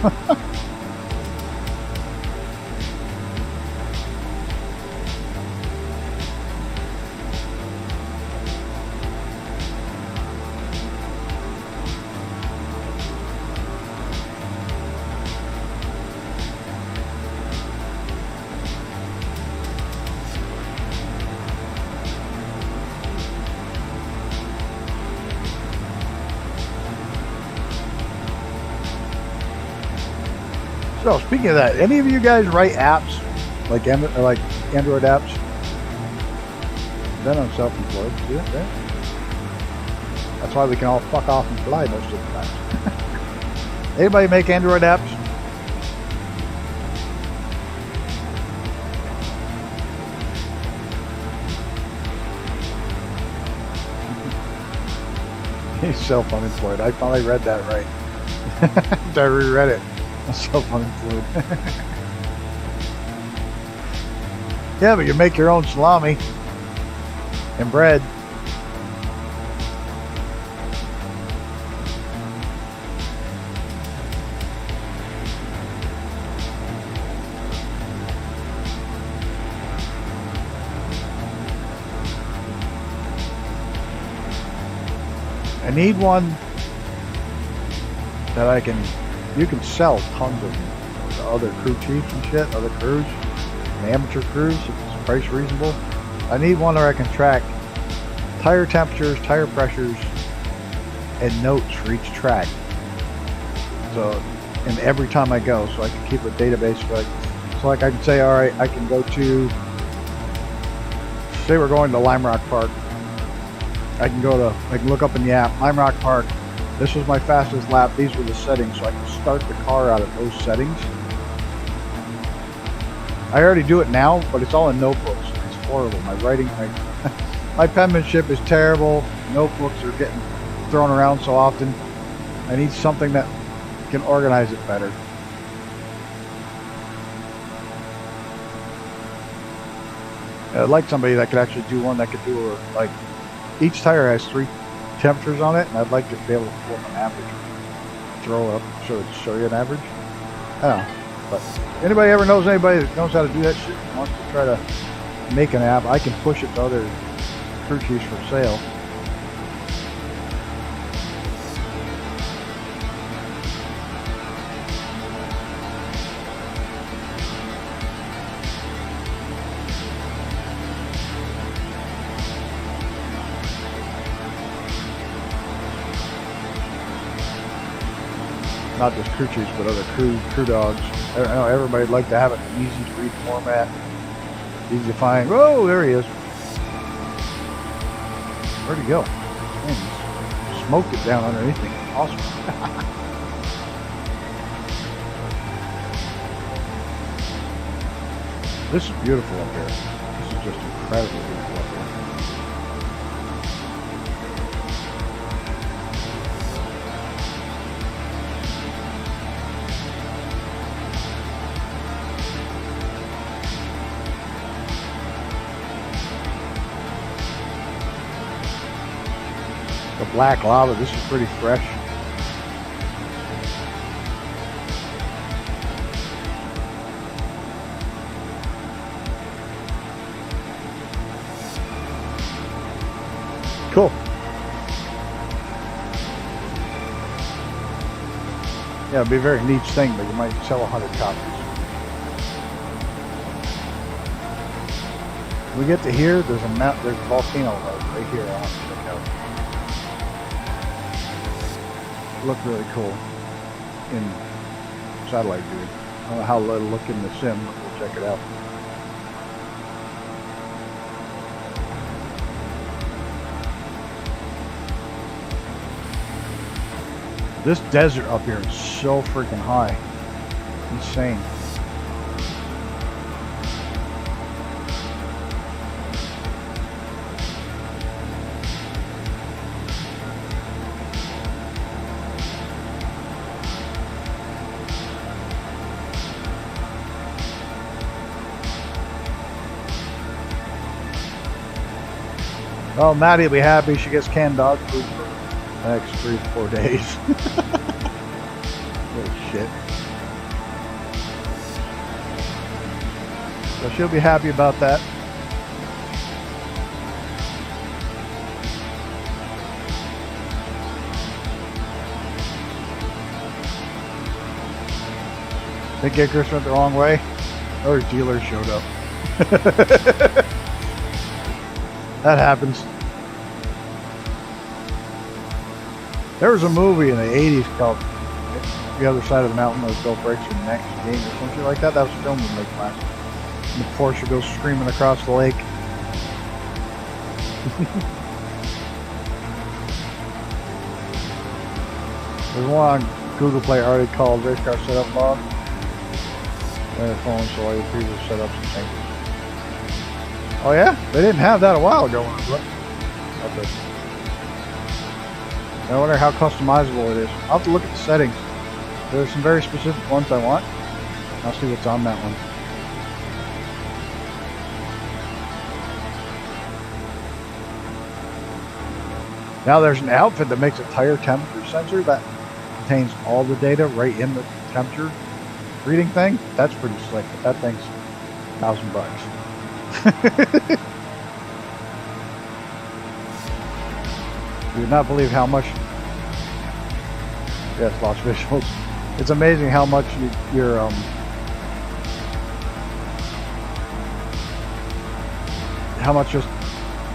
So speaking of that, any of you guys write apps like Android apps? Then I'm self-employed. See it there? That's why we can all fuck off and fly most of the time. Anybody make Android apps? He's self-unemployed. I finally read that right. I reread it. I'm self-unemployed. Yeah, but you make your own salami and bread. I need one that you can sell tons of them to other crew chiefs and shit, other crews, and amateur crews, if it's price reasonable. I need one where I can track tire temperatures, tire pressures, and notes for each track. So, and every time I go, so I can keep a database so I can say, all right, I can go to, say we're going to Lime Rock Park. I can look up in the app, Lime Rock Park. This was my fastest lap. These were the settings, so I can start the car out of those settings. I already do it now, but it's all in notebooks. It's horrible. My writing, my penmanship is terrible. Notebooks are getting thrown around so often. I need something that can organize it better. I'd like somebody that could actually do one that could do like each tire has 3 temperatures on it, and I'd like to be able to pull up an average, throw it up so it'd show you an average. I don't know, but anybody ever knows anybody that knows how to do that shit and wants to try to make an app, I can push it to other crew chiefs for sale. Not just crew chiefs, but other crew dogs. I know everybody'd like to have it in an easy to read format, easy to find. Oh, there he is. Where'd he go? Man, he smoked it down underneath me. Awesome. This is beautiful up here. This is just incredibly beautiful up here. The black lava, this is pretty fresh. Cool. Yeah, it'd be a very niche thing, but you might sell 100 copies. When we get to here, there's a volcano right here I want to check out. Look really cool in satellite view. I don't know how it'll look in the sim, but we'll check it out. This desert up here is so freaking high. Insane. Well, Maddie will be happy. She gets canned dog food for the next 3 to 4 days. Oh, shit. So she'll be happy about that. Think Icarus went the wrong way? Or his dealer showed up. That happens. There was a movie in the 80s called The Other Side of the Mountain, where Bill breaks your neck game or something like that. That was filmed in Lake Placid. And the Porsche goes screaming across the lake. There's one on Google Play already called Race Car Setup Log. Their phones, so all your previous setups and things. Oh yeah? They didn't have that a while ago. I wonder how customizable it is. I'll have to look at the settings. There's some very specific ones I want. I'll see what's on that one. Now there's an outfit that makes a tire temperature sensor that contains all the data right in the temperature reading thing. That's pretty slick, but that thing's $1,000. You would not believe how much. Yes, lost visuals. It's amazing how much how much just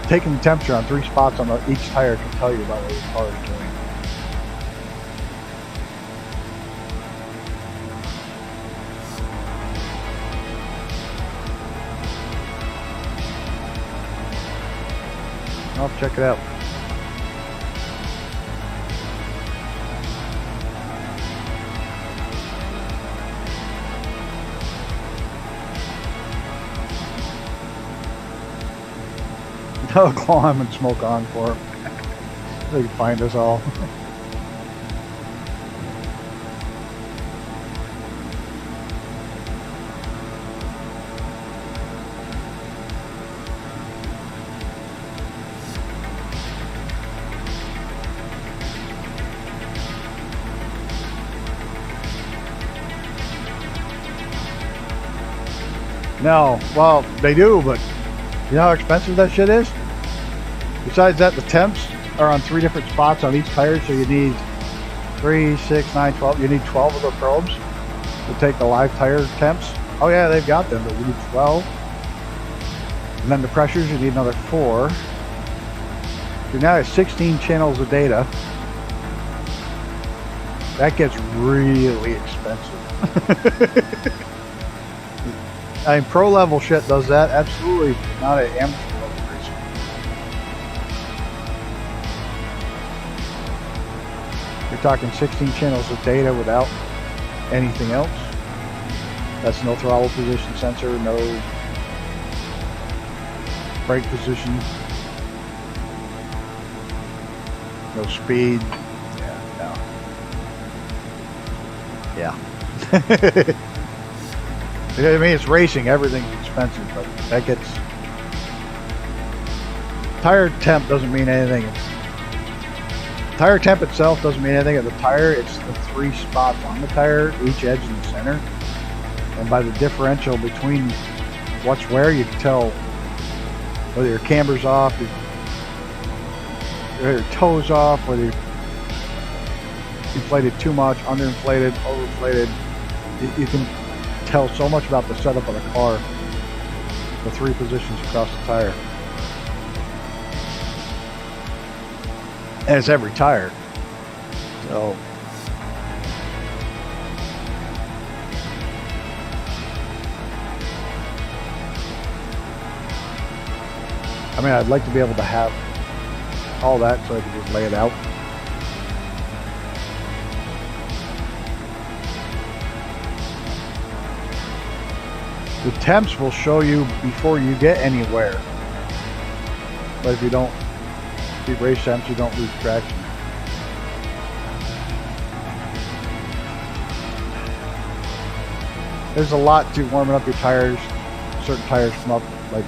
taking the temperature on 3 spots on each tire can tell you about what your car is doing. I'll check it out. I'll climb and smoke on for him. They can find us all. No, well, they do, but you know how expensive that shit is? Besides that, the temps are on 3 different spots on each tire, so you need 3, 6, 9, 12. You need 12 of the probes to take the live tire temps. Oh yeah, they've got them, but we need 12. And then the pressures, you need another 4. So now it's 16 channels of data. That gets really expensive. I mean, pro level shit does that, absolutely not an amateur level racing. You're talking 16 channels of data without anything else. That's no throttle position sensor, no brake position, no speed. Yeah. I mean, it's racing, everything's expensive, but that gets... Tire temp doesn't mean anything. Tire temp itself doesn't mean anything. At the tire, it's the 3 spots on the tire, each edge in the center. And by the differential between what's where, you can tell whether your camber's off, whether your toes off, whether you're inflated too much, underinflated, overinflated. You can tell so much about the setup of the car, the 3 positions across the tire. And it's every tire. So I mean, I'd like to be able to have all that so I can just lay it out. The temps will show you before you get anywhere. But if you don't keep race temps, you don't lose traction. There's a lot to warming up your tires. Certain tires come up, like,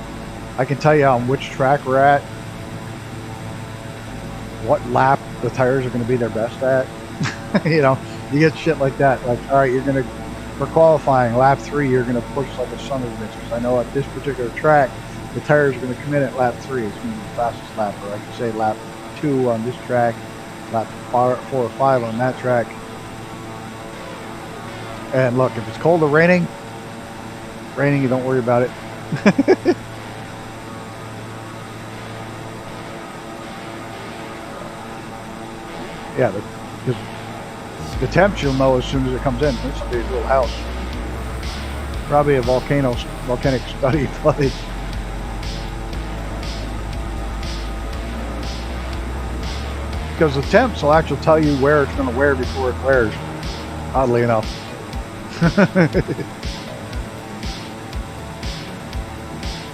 I can tell you on which track we're at what lap the tires are going to be their best at. You know, you get shit like that. Like, all right, you're going to, for qualifying, lap 3, you're going to push like a son of a bitch. Because I know at this particular track, the tires are going to come in at lap 3. It's going to be the fastest lap. Or I could say lap 2 on this track, lap 4 or 5 on that track. And look, if it's cold or raining, you don't worry about it. Yeah, the temps you'll know as soon as it comes in. This will be a little house. Probably a volcanic study place. Because the temps will actually tell you where it's going to wear before it wears. Oddly enough.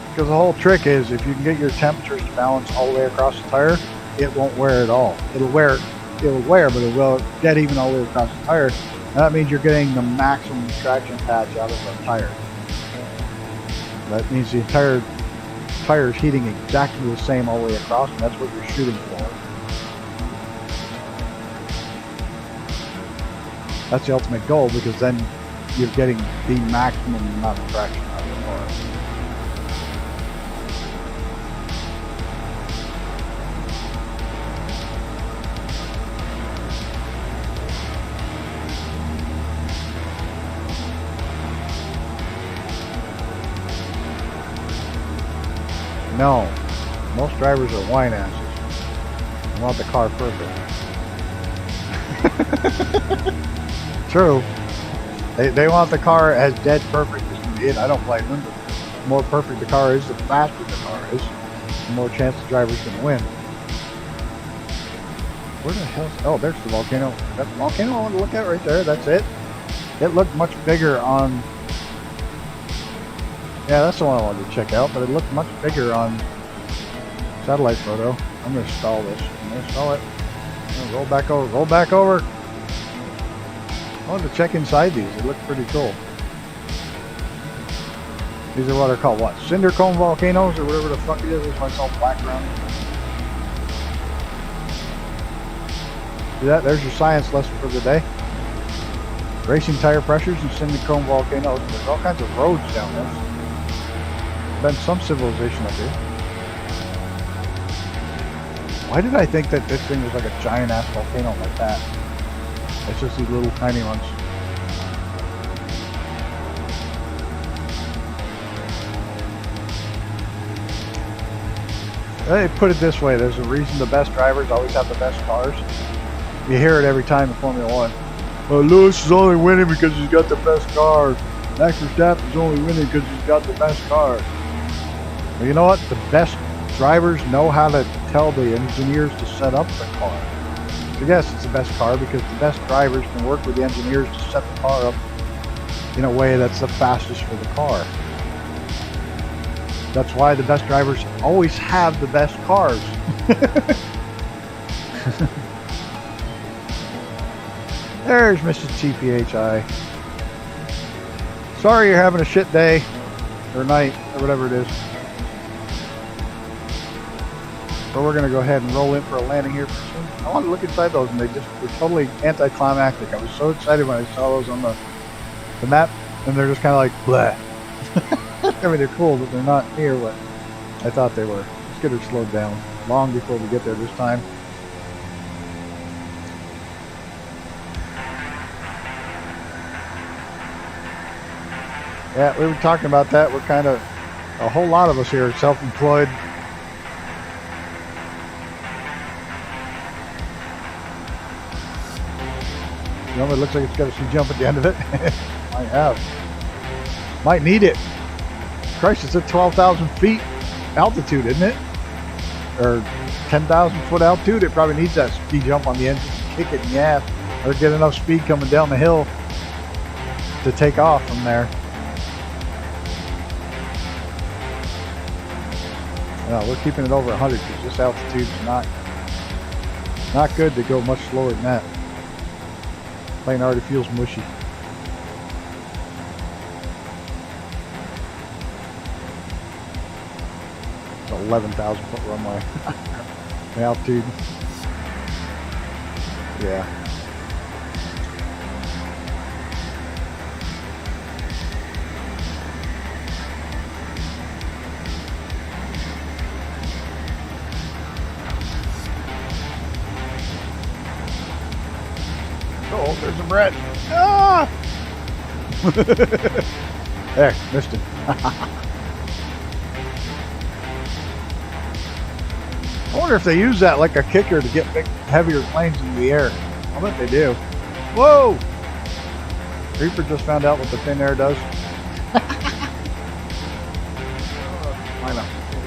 Because the whole trick is if you can get your temperatures to balance all the way across the tire, it won't wear at all. It'll wear, but it will get even all the way across the tire. And that means you're getting the maximum traction patch out of the tire. That means the entire tire is heating exactly the same all the way across, and that's what you're shooting for. That's the ultimate goal, because then you're getting the maximum amount of traction out of the car. No, most drivers are whine asses. They want the car perfect. True. They want the car as dead perfect as can be, and I don't blame them. The more perfect the car is, the faster the car is, the more chance the driver's going to win. Where the hell? Oh, there's the volcano. That's the volcano I want to look at right there. That's it. It looked much bigger on... Yeah, that's the one I wanted to check out, but it looked much bigger on satellite photo. I'm going to stall this. I'm going to stall it. I'm going to roll back over. Roll back over. I wanted to check inside these. They look pretty cool. These are what they're called, what? Cinder cone volcanoes or whatever the fuck it is. This one's all black around. See that? There's your science lesson for the day. Racing tire pressures and cinder cone volcanoes. There's all kinds of roads down there. There's been some civilization up here. Why did I think that this thing was like a giant ass volcano like that? It's just these little tiny ones. They put it this way, there's a reason the best drivers always have the best cars. You hear it every time in Formula 1. Well, Lewis is only winning because he's got the best car. Max Verstappen is only winning because he's got the best car. Well, you know what? The best drivers know how to tell the engineers to set up the car. So yes, it's the best car because the best drivers can work with the engineers to set the car up in a way that's the fastest for the car. That's why the best drivers always have the best cars. There's Mrs. TPHI. Sorry you're having a shit day or night or whatever it is. But we're going to go ahead and roll in for a landing here pretty soon. I want to look inside those, and they're totally anticlimactic. I was so excited when I saw those on the map, and they're just kind of like, bleh. I mean, they're cool, but they're not near what I thought they were. Let's get her slowed down long before we get there this time. Yeah, we were talking about that. We're kind of, a whole lot of us here are self-employed. You know, it looks like it's got a ski jump at the end of it. Might have. Might need it. Christ, it's at 12,000 feet altitude, isn't it? Or 10,000 foot altitude. It probably needs that ski jump on the engine to kick it in the ass, or get enough speed coming down the hill to take off from there. No, we're keeping it over 100 because this altitude's not good to go much slower than that. Plane already feels mushy. It's 11,000 foot runway. The altitude. Yeah. Oh, there's a Brett. Ah! There, missed him. I wonder if they use that like a kicker to get big, heavier planes in the air. I bet they do. Whoa! Reaper just found out what the thin air does.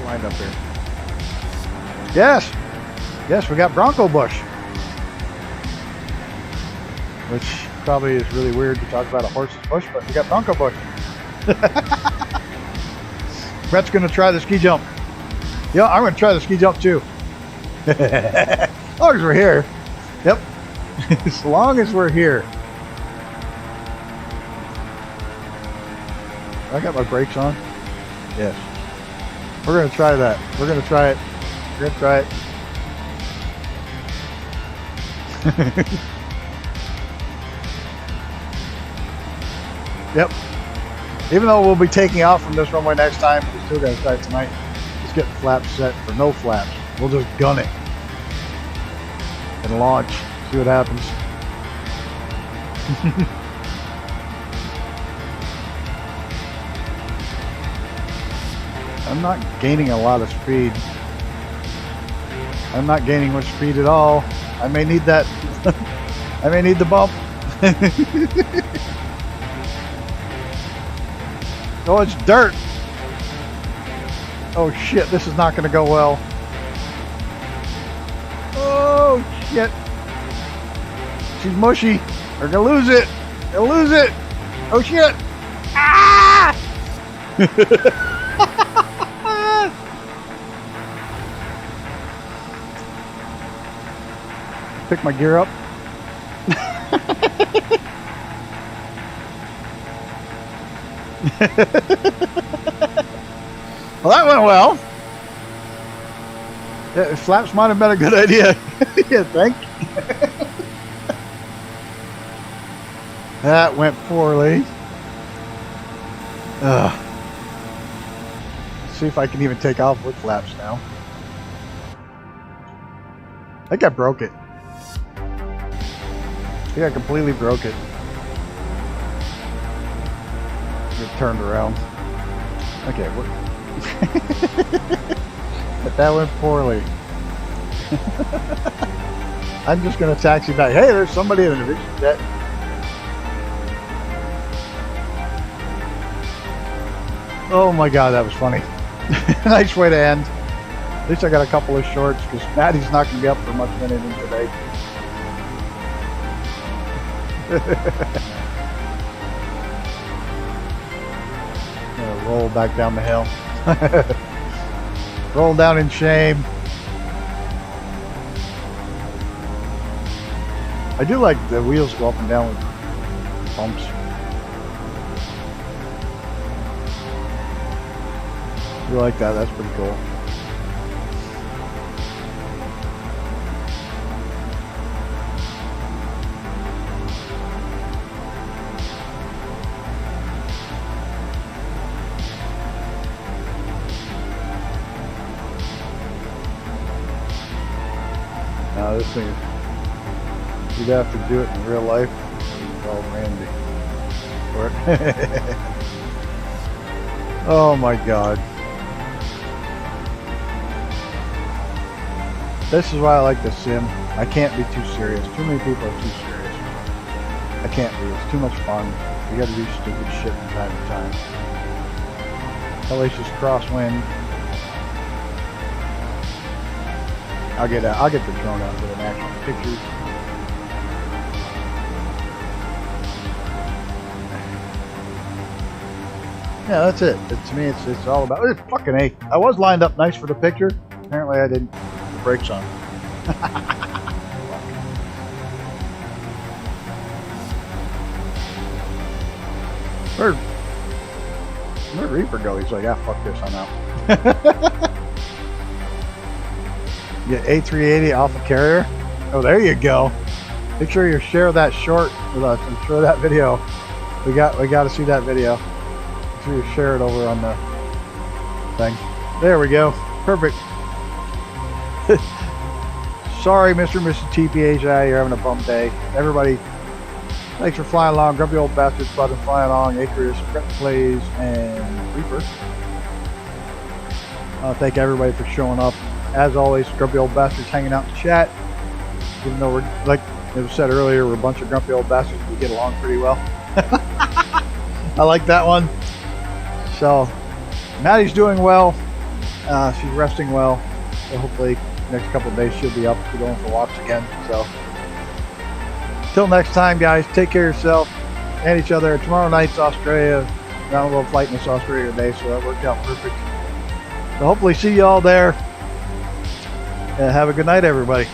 Lined up here. Yes! Yes, we got Bronco bush. Which probably is really weird to talk about a horse's bush, but we got Bronco bush. Brett's gonna try the ski jump. Yeah, I'm gonna try the ski jump too. As long as we're here. Yep. As long as we're here. I got my brakes on. Yes. We're gonna try that. We're gonna try it. We're gonna try it. Yep. Even though we'll be taking off from this runway next time, we still gotta try it tonight. Let's get the flaps set for no flaps. We'll just gun it and launch. See what happens. I'm not gaining a lot of speed. I'm not gaining much speed at all. I may need that. I may need the bump. Oh, it's dirt. Oh shit, this is not going to go well. Oh shit. She's mushy. We're going to lose it. We'll lose it. Oh shit. Ah! Pick my gear up. Well, that went well. Yeah, flaps might have been a good idea. You think? That went poorly. Let's see if I can even take off with flaps now. I think I broke it. I think I completely broke it. Get turned around. Okay, but that went poorly. I'm just gonna taxi back. Hey, there's somebody in the Vision jet. Oh my god, that was funny. Nice way to end. At least I got a couple of shorts because Maddie's not gonna be up for much of anything today. Roll back down the hill. Roll down in shame. I do like the wheels go up and down with bumps. You like that? That's pretty cool. Now this thing, you'd have to do it in real life. Well, Randy. Oh my god. This is why I like the sim. I can't be too serious. Too many people are too serious. I can't be. It's too much fun. You gotta do stupid shit from time to time. Hellacious crosswind. I'll get the drone out with an actual picture. Yeah, that's it. To me, it's all about. It's fucking A. I was lined up nice for the picture. Apparently, I didn't. The brakes on. Where'd Reaper go? He's like, ah, fuck this, I'm out. Get A380 Alpha Carrier. Oh, there you go. Make sure you share that short with us and share that video. We got to see that video. Make sure you share it over on the thing. There we go. Perfect. Sorry, Mr. and Mrs. TPHI, you're having a bum day. Everybody, thanks for flying along. Grumpy Old Bastards, Button flying along. Acres, Brett Plays, and Reaper. Thank everybody for showing up. As always, Grumpy Old Bastards hanging out in chat. Even though we're, like it was said earlier, we're a bunch of grumpy old bastards. We get along pretty well. I like that one. So, Maddie's doing well. She's resting well. So hopefully, next couple of days she'll be up to going for walks again. So, till next time, guys, take care of yourself and each other. Tomorrow night's Australia. Got a little flight in this Australia today, so that worked out perfect. So hopefully see you all there. And have a good night, everybody.